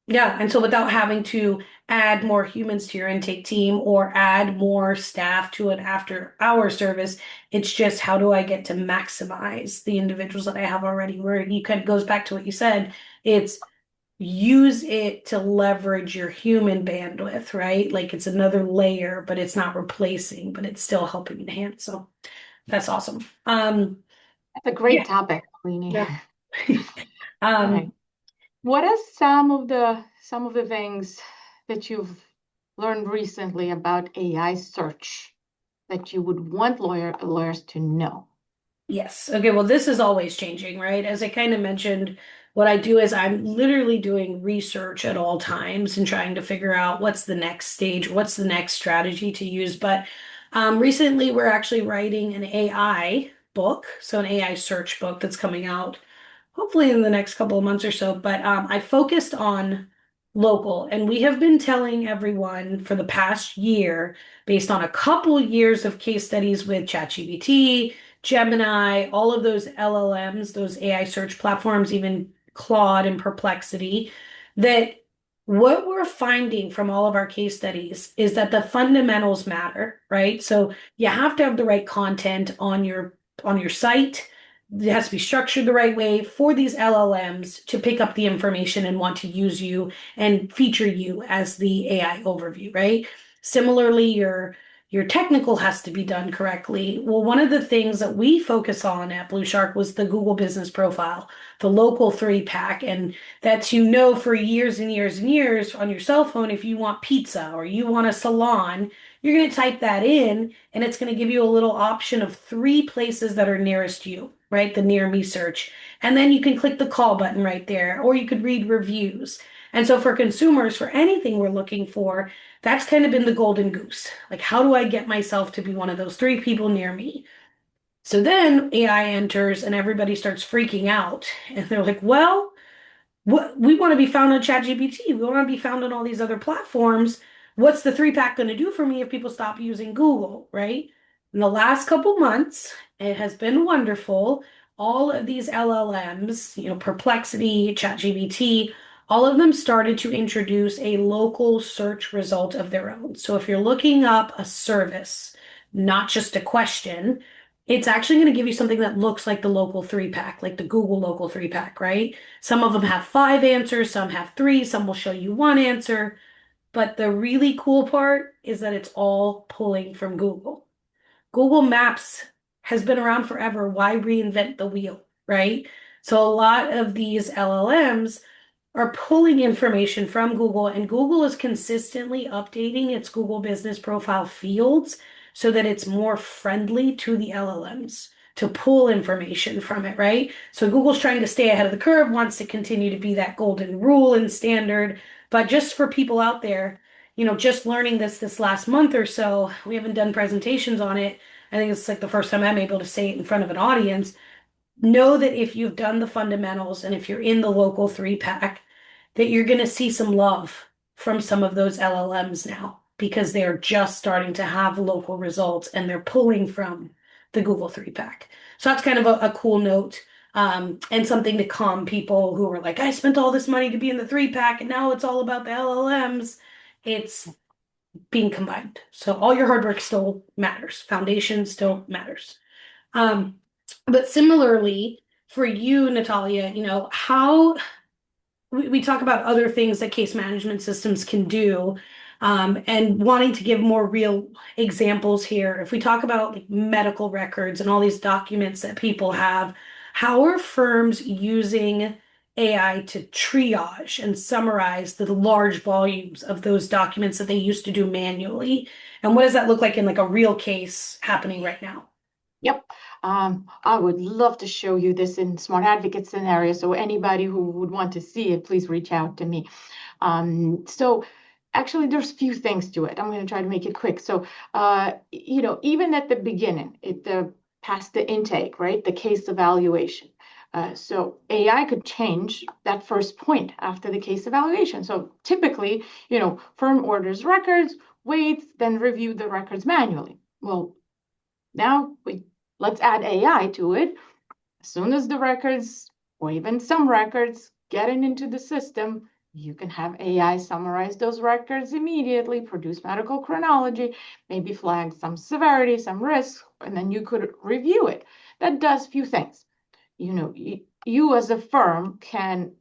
Yeah, and so without having to add more humans to your intake team or add more staff to an after hour service, it's just how do I get to maximize the individuals that I have already? Where you kind of goes back to what you said, it's use it to leverage your human bandwidth, right? Like it's another layer, but it's not replacing, but it's still helping enhance. So that's awesome. That's a Yeah, great topic, Nalini. yeah. Okay. Um, What are some of the things that you've learned recently about AI search that you would want lawyers to know? Yes. Okay. Well, this is always changing, right? As I kind of mentioned, what I do is I'm literally doing research at all times and trying to figure out what's the next stage, what's the next strategy to use. But recently, we're actually writing an AI book, so an AI search book that's coming out hopefully in the next couple of months or so. But I focused on local, and we have been telling everyone for the past year, based on a couple years of case studies with ChatGPT, Gemini, all of those LLMs, those AI search platforms, even Claude and Perplexity, that what we're finding from all of our case studies is that the fundamentals matter, right? So you have to have the right content on your site. It has to be structured the right way for these LLMs to pick up the information and want to use you and feature you as the AI overview, right? Similarly, your technical has to be done correctly. Well, one of the things that we focus on at BluShark was the Google Business Profile, the local three pack, and that's for years and years and years on your cell phone if you want pizza or you want a salon, you're going to type that in and it's going to give you a little option of three places that are nearest you, right? The near me search. And then you can click the call button right there, or you could read reviews. And so for consumers, for anything we're looking for, that's kind of been the golden goose. Like, how do I get myself to be one of those three people near me? So then AI enters and everybody starts freaking out. And they're like, well, we want to be found on ChatGPT. We want to be found on all these other platforms. What's the three pack going to do for me if people stop using Google, right? In the last couple months, it has been wonderful. All of these LLMs, Perplexity, ChatGPT, all of them started to introduce a local search result of their own. So if you're looking up a service, not just a question, it's actually going to give you something that looks like the local three pack, like the Google local three pack, right? Some of them have five answers, some have three, some will show you one answer. But the really cool part is that it's all pulling from Google. Google Maps has been around forever. Why reinvent the wheel, right? So a lot of these LLMs are pulling information from Google, and Google is consistently updating its Google Business Profile fields so that it's more friendly to the LLMs to pull information from it, right? So Google's trying to stay ahead of the curve, wants to continue to be that golden rule and standard. But just for people out there, just learning this last month or so, we haven't done presentations on it. I think it's like the first time I'm able to say it in front of an audience. Know that if you've done the fundamentals and if you're in the local three pack, that you're going to see some love from some of those LLMs now because they're just starting to have local results and they're pulling from the Google three pack. So that's kind of a cool note, and something to calm people who are like, I spent all this money to be in the three pack and now it's all about the LLMs. It's being combined. So all your hard work still matters. Foundation still matters. Um, but similarly, for you, Natalia, how we talk about other things that case management systems can do, and wanting to give more real examples here. If we talk about like medical records and all these documents that people have, how are firms using AI to triage and summarize the large volumes of those documents that they used to do manually? And what does that look like in like a real case happening right now? Yep. I would love to show you this in Smart Advocate scenario. So anybody who would want to see it, please reach out to me. So actually, there's few things to it. I'm going to try to make it quick. So, even at the beginning, past the intake, right? The case evaluation. So AI could change that first point after the case evaluation. So typically, firm orders records, waits, then review the records manually. Well, now let's add AI to it. As soon as the records, or even some records, getting into the system, You can have AI summarize those records immediately, produce medical chronology, maybe flag some severity, some risk, and then you could review it. That does few things. You as a firm can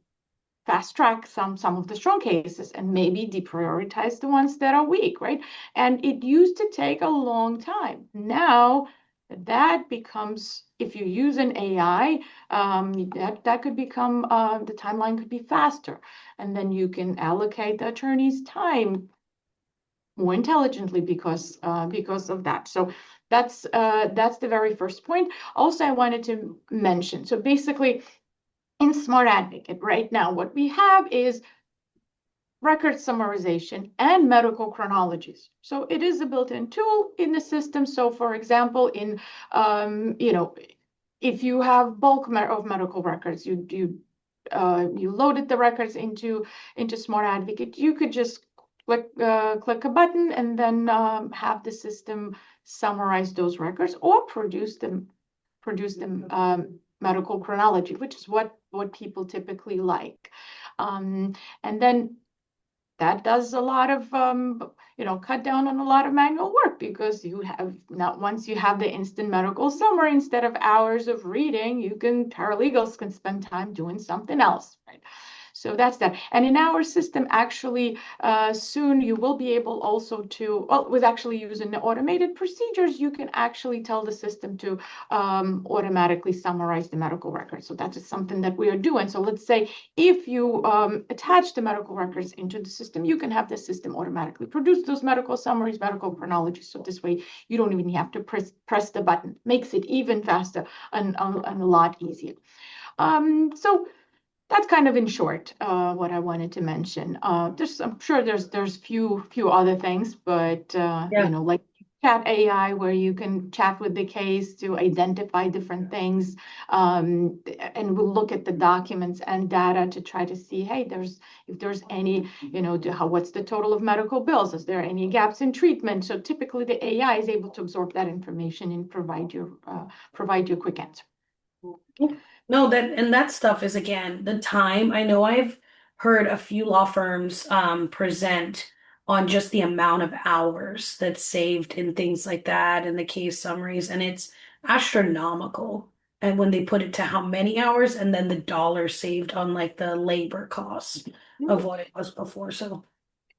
fast track some of the strong cases and maybe deprioritize the ones that are weak, right? And it used to take a long time. Now that becomes, if you use an AI, that could become, the timeline could be faster, and then you can allocate the attorney's time more intelligently because of that. So that's the very first point. Also, I wanted to mention, so basically in SmartAdvocate right now, what we have is record summarization and medical chronologies. So it is a built-in tool in the system. So for example, if you have bulk of medical records, you loaded the records into SmartAdvocate, you could just click a button and then have the system summarize those records or produce them medical chronology, which is what people typically like. And then that does a lot of cut down on a lot of manual work, because you have now, once you have the instant medical summary, instead of hours of reading, paralegals can spend time doing something else, right? So that's that. And in our system, actually, soon you will be able also to, well, with actually using the automated procedures, you can actually tell the system to automatically summarize the medical records. So that is something that we are doing. So let's say if you attach the medical records into the system, you can have the system automatically produce those medical summaries, medical chronologies. So this way, you don't even have to press the button. Makes it even faster and a lot easier. So that's kind of in short what I wanted to mention. I'm sure there's few other things, but Yeah. like chat AI, where you can chat with the case to identify different things, and we'll look at the documents and data to try to see, hey, if there's any, what's the total of medical bills? Is there any gaps in treatment? So typically the AI is able to absorb that information and provide you a quick answer. No, that stuff is, again, the time. I know I've heard a few law firms present on just the amount of hours that's saved in things like that and the case summaries, and it's astronomical. And when they put it to how many hours and then the dollars saved on like the labor cost of what it was before. So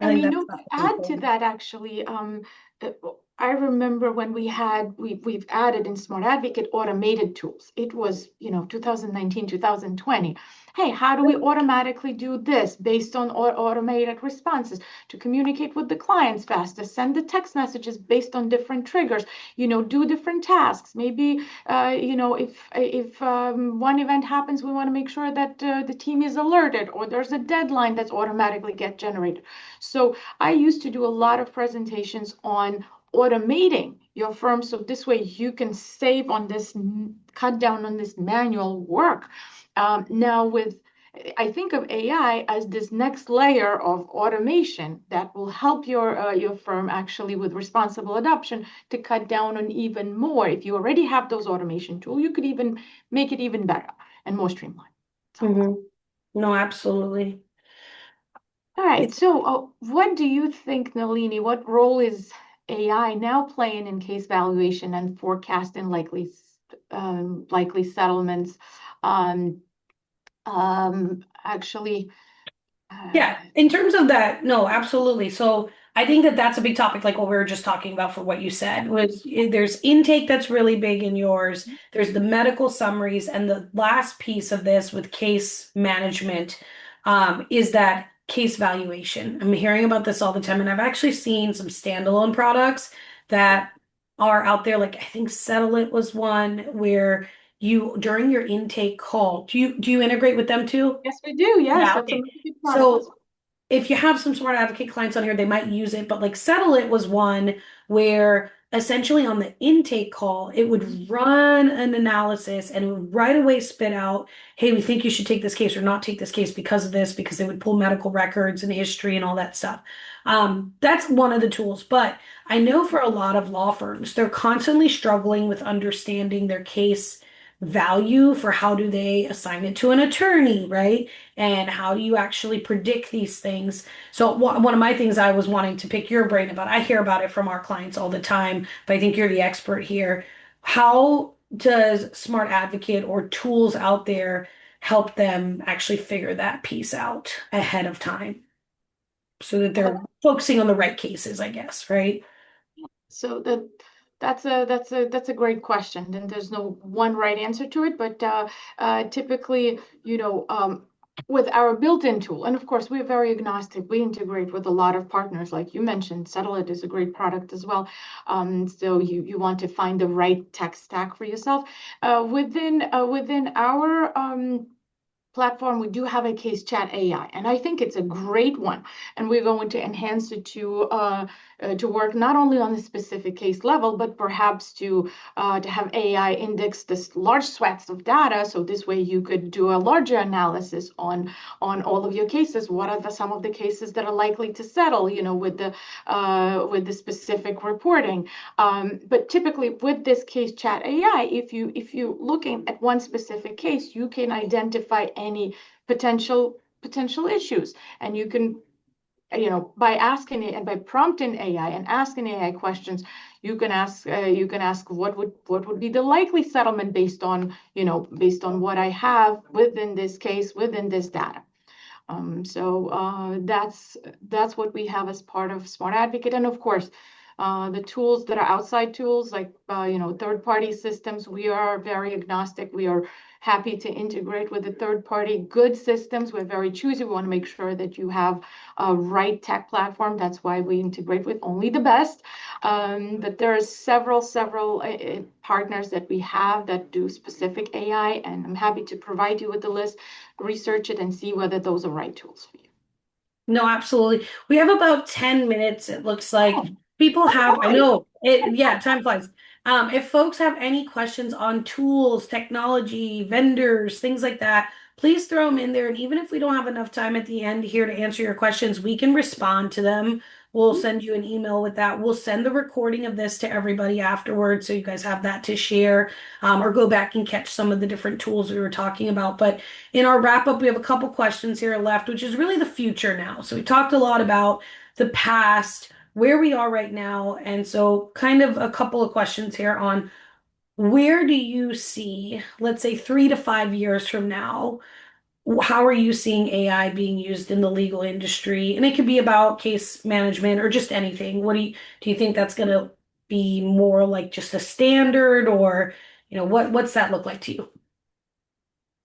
I And think that to stuff is add to important. that, actually, uh, I remember when we've added in SmartAdvocate automated tools. It was, 2019, 2020. Hey, how do we automatically do this based on automated responses to communicate with the clients faster, send the text messages based on different triggers, do different tasks. Maybe, if one event happens, we want to make sure that the team is alerted, or there's a deadline that's automatically get generated. So I used to do a lot of presentations on automating your firm, so this way you can save on this, cut down on this manual work. Now I think of AI as this next layer of automation that will help your firm actually with responsible adoption to cut down on even more. If you already have those automation tools, you could even make it even better and more streamlined. So. No, absolutely. All right. It's So, what do you think, Nalini? What role is AI now playing in case valuation and forecasting likely settlements? Um, Actually, Yeah, in terms of that, no, absolutely. So I think that that's a big topic, like what we were just talking about for what you said, was there's intake that's really big in yours. There's the medical summaries, and the last piece of this with case management is that case valuation. I'm hearing about this all the time, and I've actually seen some standalone products that are out there. Like I think Settle It was one where you during your intake call, do you integrate with them too? yes, we do. Yes, Yeah, that's okay. another good product as So well. if you have some SmartAdvocate clients on here, they might use it, but like Settle It was one where essentially on the intake call, it would run an analysis and it would right away spit out, hey, we think you should take this case or not take this case because of this, because they would pull medical records and history and all that stuff. That's one of the tools, but I know for a lot of law firms, they're constantly struggling with understanding their case value for how do they assign it to an attorney, right? And how do you actually predict these things? So one of my things I was wanting to pick your brain about, I hear about it from our clients all the time, but I think you're the expert here. How does Smart Advocate or tools out there help them actually figure that piece out ahead of time so that they're focusing on the right cases, I guess, right? So that's a great question, and there's no one right answer to it. But typically, with our built-in tool, and of course we're very agnostic. We integrate with a lot of partners, like you mentioned. Settle.it is a great product as well. So you want to find the right tech stack for yourself. Within our platform, we do have a case chat AI, and I think it's a great one. And we're going to enhance it to work not only on the specific case level, but perhaps to have AI index this large swaths of data. So this way, you could do a larger analysis on all of your cases. What are some of the cases that are likely to settle? With the specific reporting. But typically with this case chat AI, if you looking at one specific case, you can identify any potential issues, and you can, by asking it and by prompting AI and asking AI questions, you can ask what would be the likely settlement based on what I have within this case, within this data. So that's what we have as part of Smart Advocate. And of course, the tools that are outside tools, like third-party systems, we are very agnostic. We are happy to integrate with the third-party good systems. We're very choosy. We want to make sure that you have a right tech platform. That's why we integrate with only the best. But there are several partners that we have that do specific AI, and I'm happy to provide you with the list, research it, and see whether those are right tools for you. No, absolutely. We have about 10 minutes, it looks like. Oh, People have, I boy. know, yeah, time flies. If folks have any questions on tools, technology, vendors, things like that, please throw them in there. And even if we don't have enough time at the end here to answer your questions, we can respond to them. We'll send you an email with that. We'll send the recording of this to everybody afterwards so you guys have that to share, or go back and catch some of the different tools we were talking about. But in our wrap up, we have a couple questions here left, which is really the future now. So we talked a lot about the past, where we are right now. And so, kind of a couple of questions here on where do you see, let's say 3 to 5 years from now, how are you seeing AI being used in the legal industry? And it could be about case management or just anything. Do you think that's going to be more like just a standard, or what's that look like to you?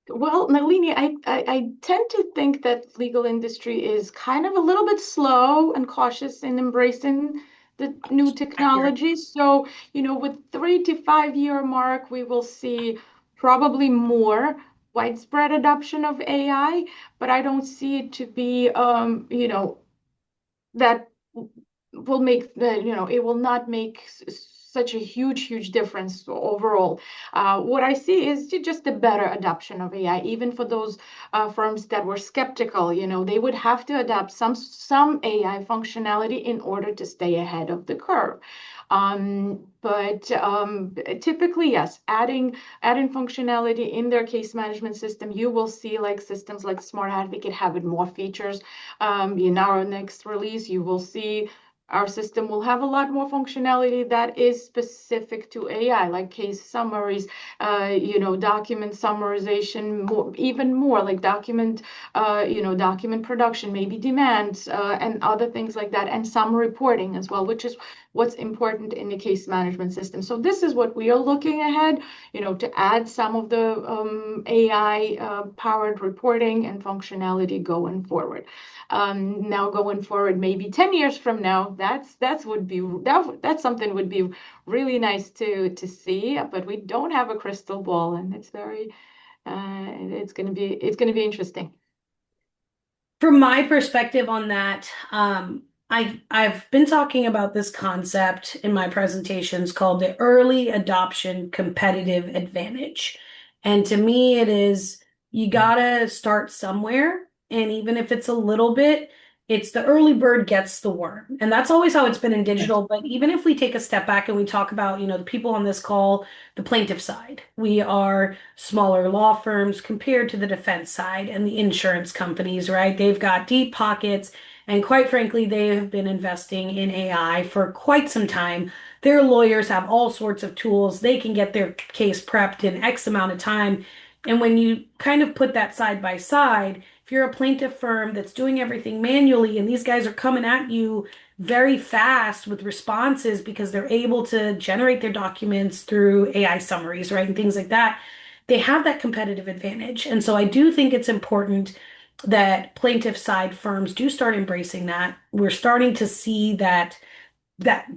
Well, Nalini, I tend to think that legal industry is kind of a little bit slow and cautious in embracing the new Accurate. technology. So, with 3 to 5 year mark, we will see probably more widespread adoption of AI, but I don't see it to be, that will make it will not make such a huge difference overall. What I see is just a better adoption of AI, even for those firms that were skeptical. They would have to adopt some AI functionality in order to stay ahead of the curve. But typically, yes, adding functionality in their case management system, you will see like systems like Smart Advocate having more features. In our next release, you will see our system will have a lot more functionality that is specific to AI, like case summaries, document summarization, even more like document production, maybe demands, and other things like that, and some reporting as well, which is what's important in the case management system. So this is what we are looking ahead, to add some of the AI powered reporting and functionality going forward. Now going forward, maybe 10 years from now, that's something would be really nice to see, but we don't have a crystal ball, and it's gonna be interesting. From my perspective on that, I've been talking about this concept in my presentations called the early adoption competitive advantage. And to me, it is you gotta start somewhere, and even if it's a little bit, It's the early bird gets the worm. And that's always how it's been in digital. But even if we take a step back and we talk about, the people on this call, the plaintiff side, we are smaller law firms compared to the defense side and the insurance companies, right? They've got deep pockets. And quite frankly, they have been investing in AI for quite some time. Their lawyers have all sorts of tools. They can get their case prepped in X amount of time. And when you kind of put that side by side, if you're a plaintiff firm that's doing everything manually and these guys are coming at you very fast with responses because they're able to generate their documents through AI summaries, right? And things like that, they have that competitive advantage. And so I do think it's important that plaintiff side firms do start embracing that. We're starting to see that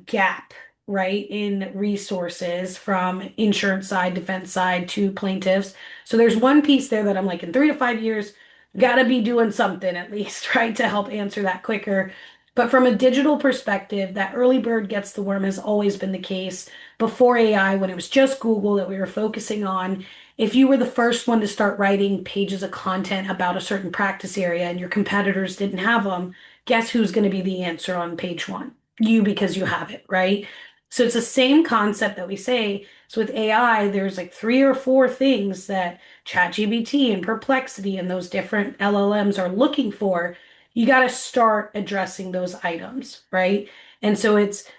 gap, right, in resources from insurance side, defense side to plaintiffs. So there's one piece there that I'm like, in 3 to 5 years, gotta be doing something at least, right, to help answer that quicker. But from a digital perspective, that early bird gets the worm has always been the case. Before AI, when it was just Google that we were focusing on, if you were the first one to start writing pages of content about a certain practice area and your competitors didn't have them, guess who's going to be the answer on page one? You, because you have it, right? So it's the same concept that we say. So with AI, there's like 3 or 4 things that ChatGPT and Perplexity and those different LLMs are looking for. You got to start addressing those items, right? And so it's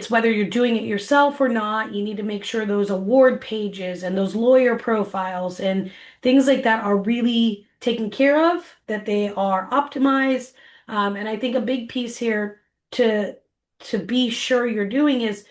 whether you're doing it yourself or not, you need to make sure those award pages and those lawyer profiles and things like that are really taken care of, that they are optimized. And I think a big piece here to be sure you're doing is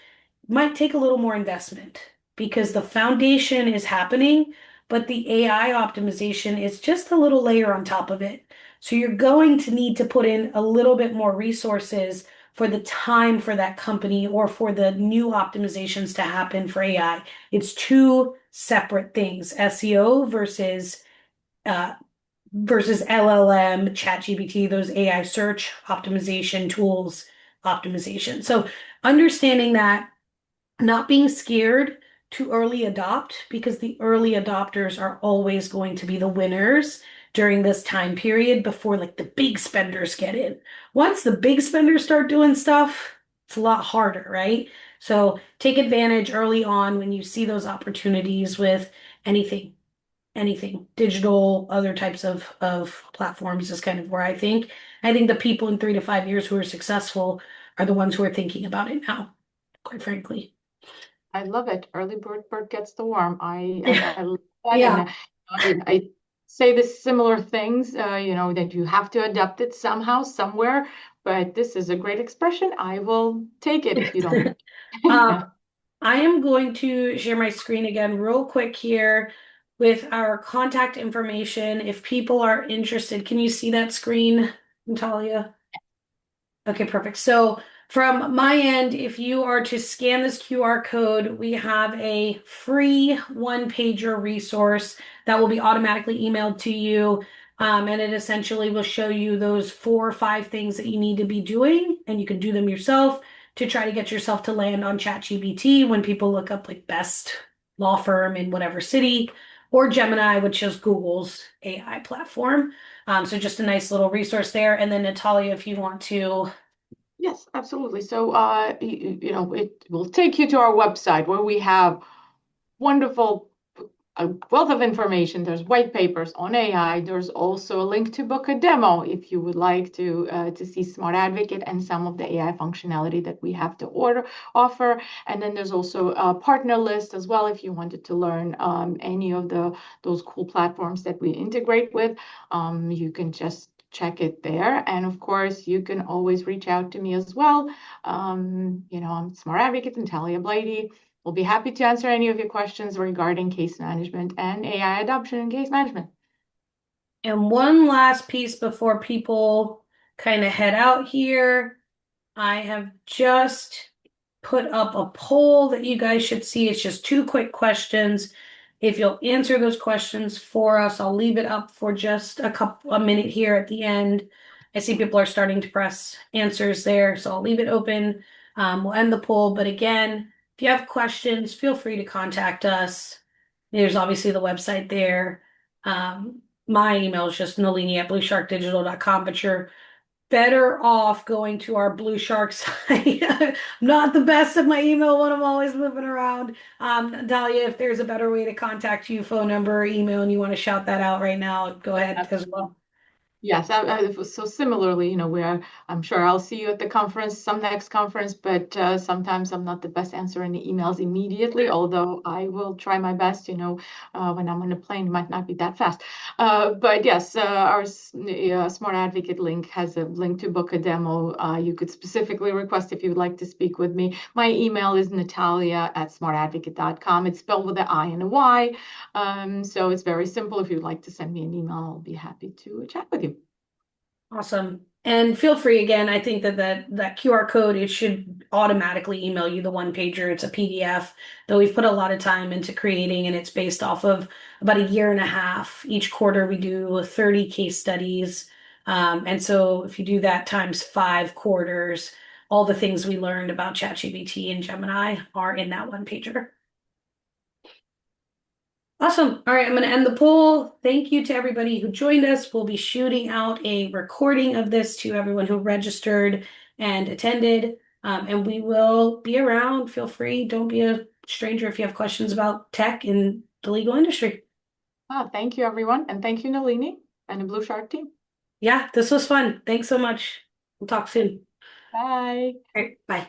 might take a little more investment because the foundation is happening, but the AI optimization is just a little layer on top of it. So you're going to need to put in a little bit more resources for the time for that company or for the new optimizations to happen for AI. It's two separate things, SEO uh, versus LLM, ChatGPT, those AI search optimization tools optimization. So understanding that, not being scared to early adopt because the early adopters are always going to be the winners during this time period before like the big spenders get in. Once the big spenders start doing stuff, it's a lot harder, right? So take advantage early on when you see those opportunities with anything, anything digital, other types of platforms is kind of where I think. I think the people in 3 to 5 years who are successful are the ones who are thinking about it now, quite frankly. I love it. Early bird gets the worm. I love that, and Yeah. I say this similar things. That you have to adapt it somehow, somewhere. But this is a great expression. I will take it if you don't mind. Um, I am going to share my screen again real quick here with our contact information. If people are interested, can you see that screen, Natalia? Okay, perfect. So from my end, if you are to scan this QR code, we have a free one-pager resource that will be automatically emailed to you. And it essentially will show you those 4 or 5 things that you need to be doing, and you can do them yourself to try to get yourself to land on ChatGPT when people look up like best law firm in whatever city, or Gemini, which is Google's AI platform. So just a nice little resource there. And then Natalia, if you want to. Yes, absolutely. So, it will take you to our website where we have wonderful a wealth of information. There's white papers on AI. There's also a link to book a demo if you would like to see SmartAdvocate and some of the AI functionality that we have to offer. And then there's also a partner list as well if you wanted to learn any of those cool platforms that we integrate with. You can just check it there. And of course, you can always reach out to me as well. I'm Smart Advocate Nataliya Blindy. We'll be happy to answer any of your questions regarding case management and AI adoption in case management. And one last piece before people kind of head out here. I have just put up a poll that you guys should see. It's just 2 quick questions. If you'll answer those questions for us, I'll leave it up for just a minute here at the end. I see people are starting to press answers there, so I'll leave it open. We'll end the poll, but again, if you have questions, feel free to contact us. There's obviously the website there. My email is just Nalini at BluSharkDigital.com, but you're better off going to our BluShark site. I'm not the best at my email when I'm always moving around. Natalia, if there's a better way to contact you, phone number, or email, and you want to shout that out right now, go ahead as Absolutely. well. Yes, so similarly, where I'm sure I'll see you at the conference, some next conference, but sometimes I'm not the best answering the emails immediately, although I will try my best, when I'm on a plane, it might not be that fast. But yes, our Smart Advocate link has a link to book a demo. You could specifically request if you would like to speak with me. My email is natalia@smartadvocate.com. It's spelled with an I and a Y. So it's very simple. If you'd like to send me an email, I'll be happy to chat with you. Awesome. And feel free again. I think that QR code, it should automatically email you the one pager. It's a PDF that we've put a lot of time into creating, and it's based off of about a year and a half. Each quarter we do 30 case studies. And so if you do that times 5 quarters, all the things we learned about ChatGPT and Gemini are in that one pager. Awesome. All right, I'm going to end the poll. Thank you to everybody who joined us. We'll be shooting out a recording of this to everyone who registered and attended. And we will be around. Feel free. Don't be a stranger if you have questions about tech in the legal industry. Thank you, everyone. And thank you, Nalini and the BluShark team. Yeah, this was fun. Thanks so much. We'll talk soon. Bye. All right, bye.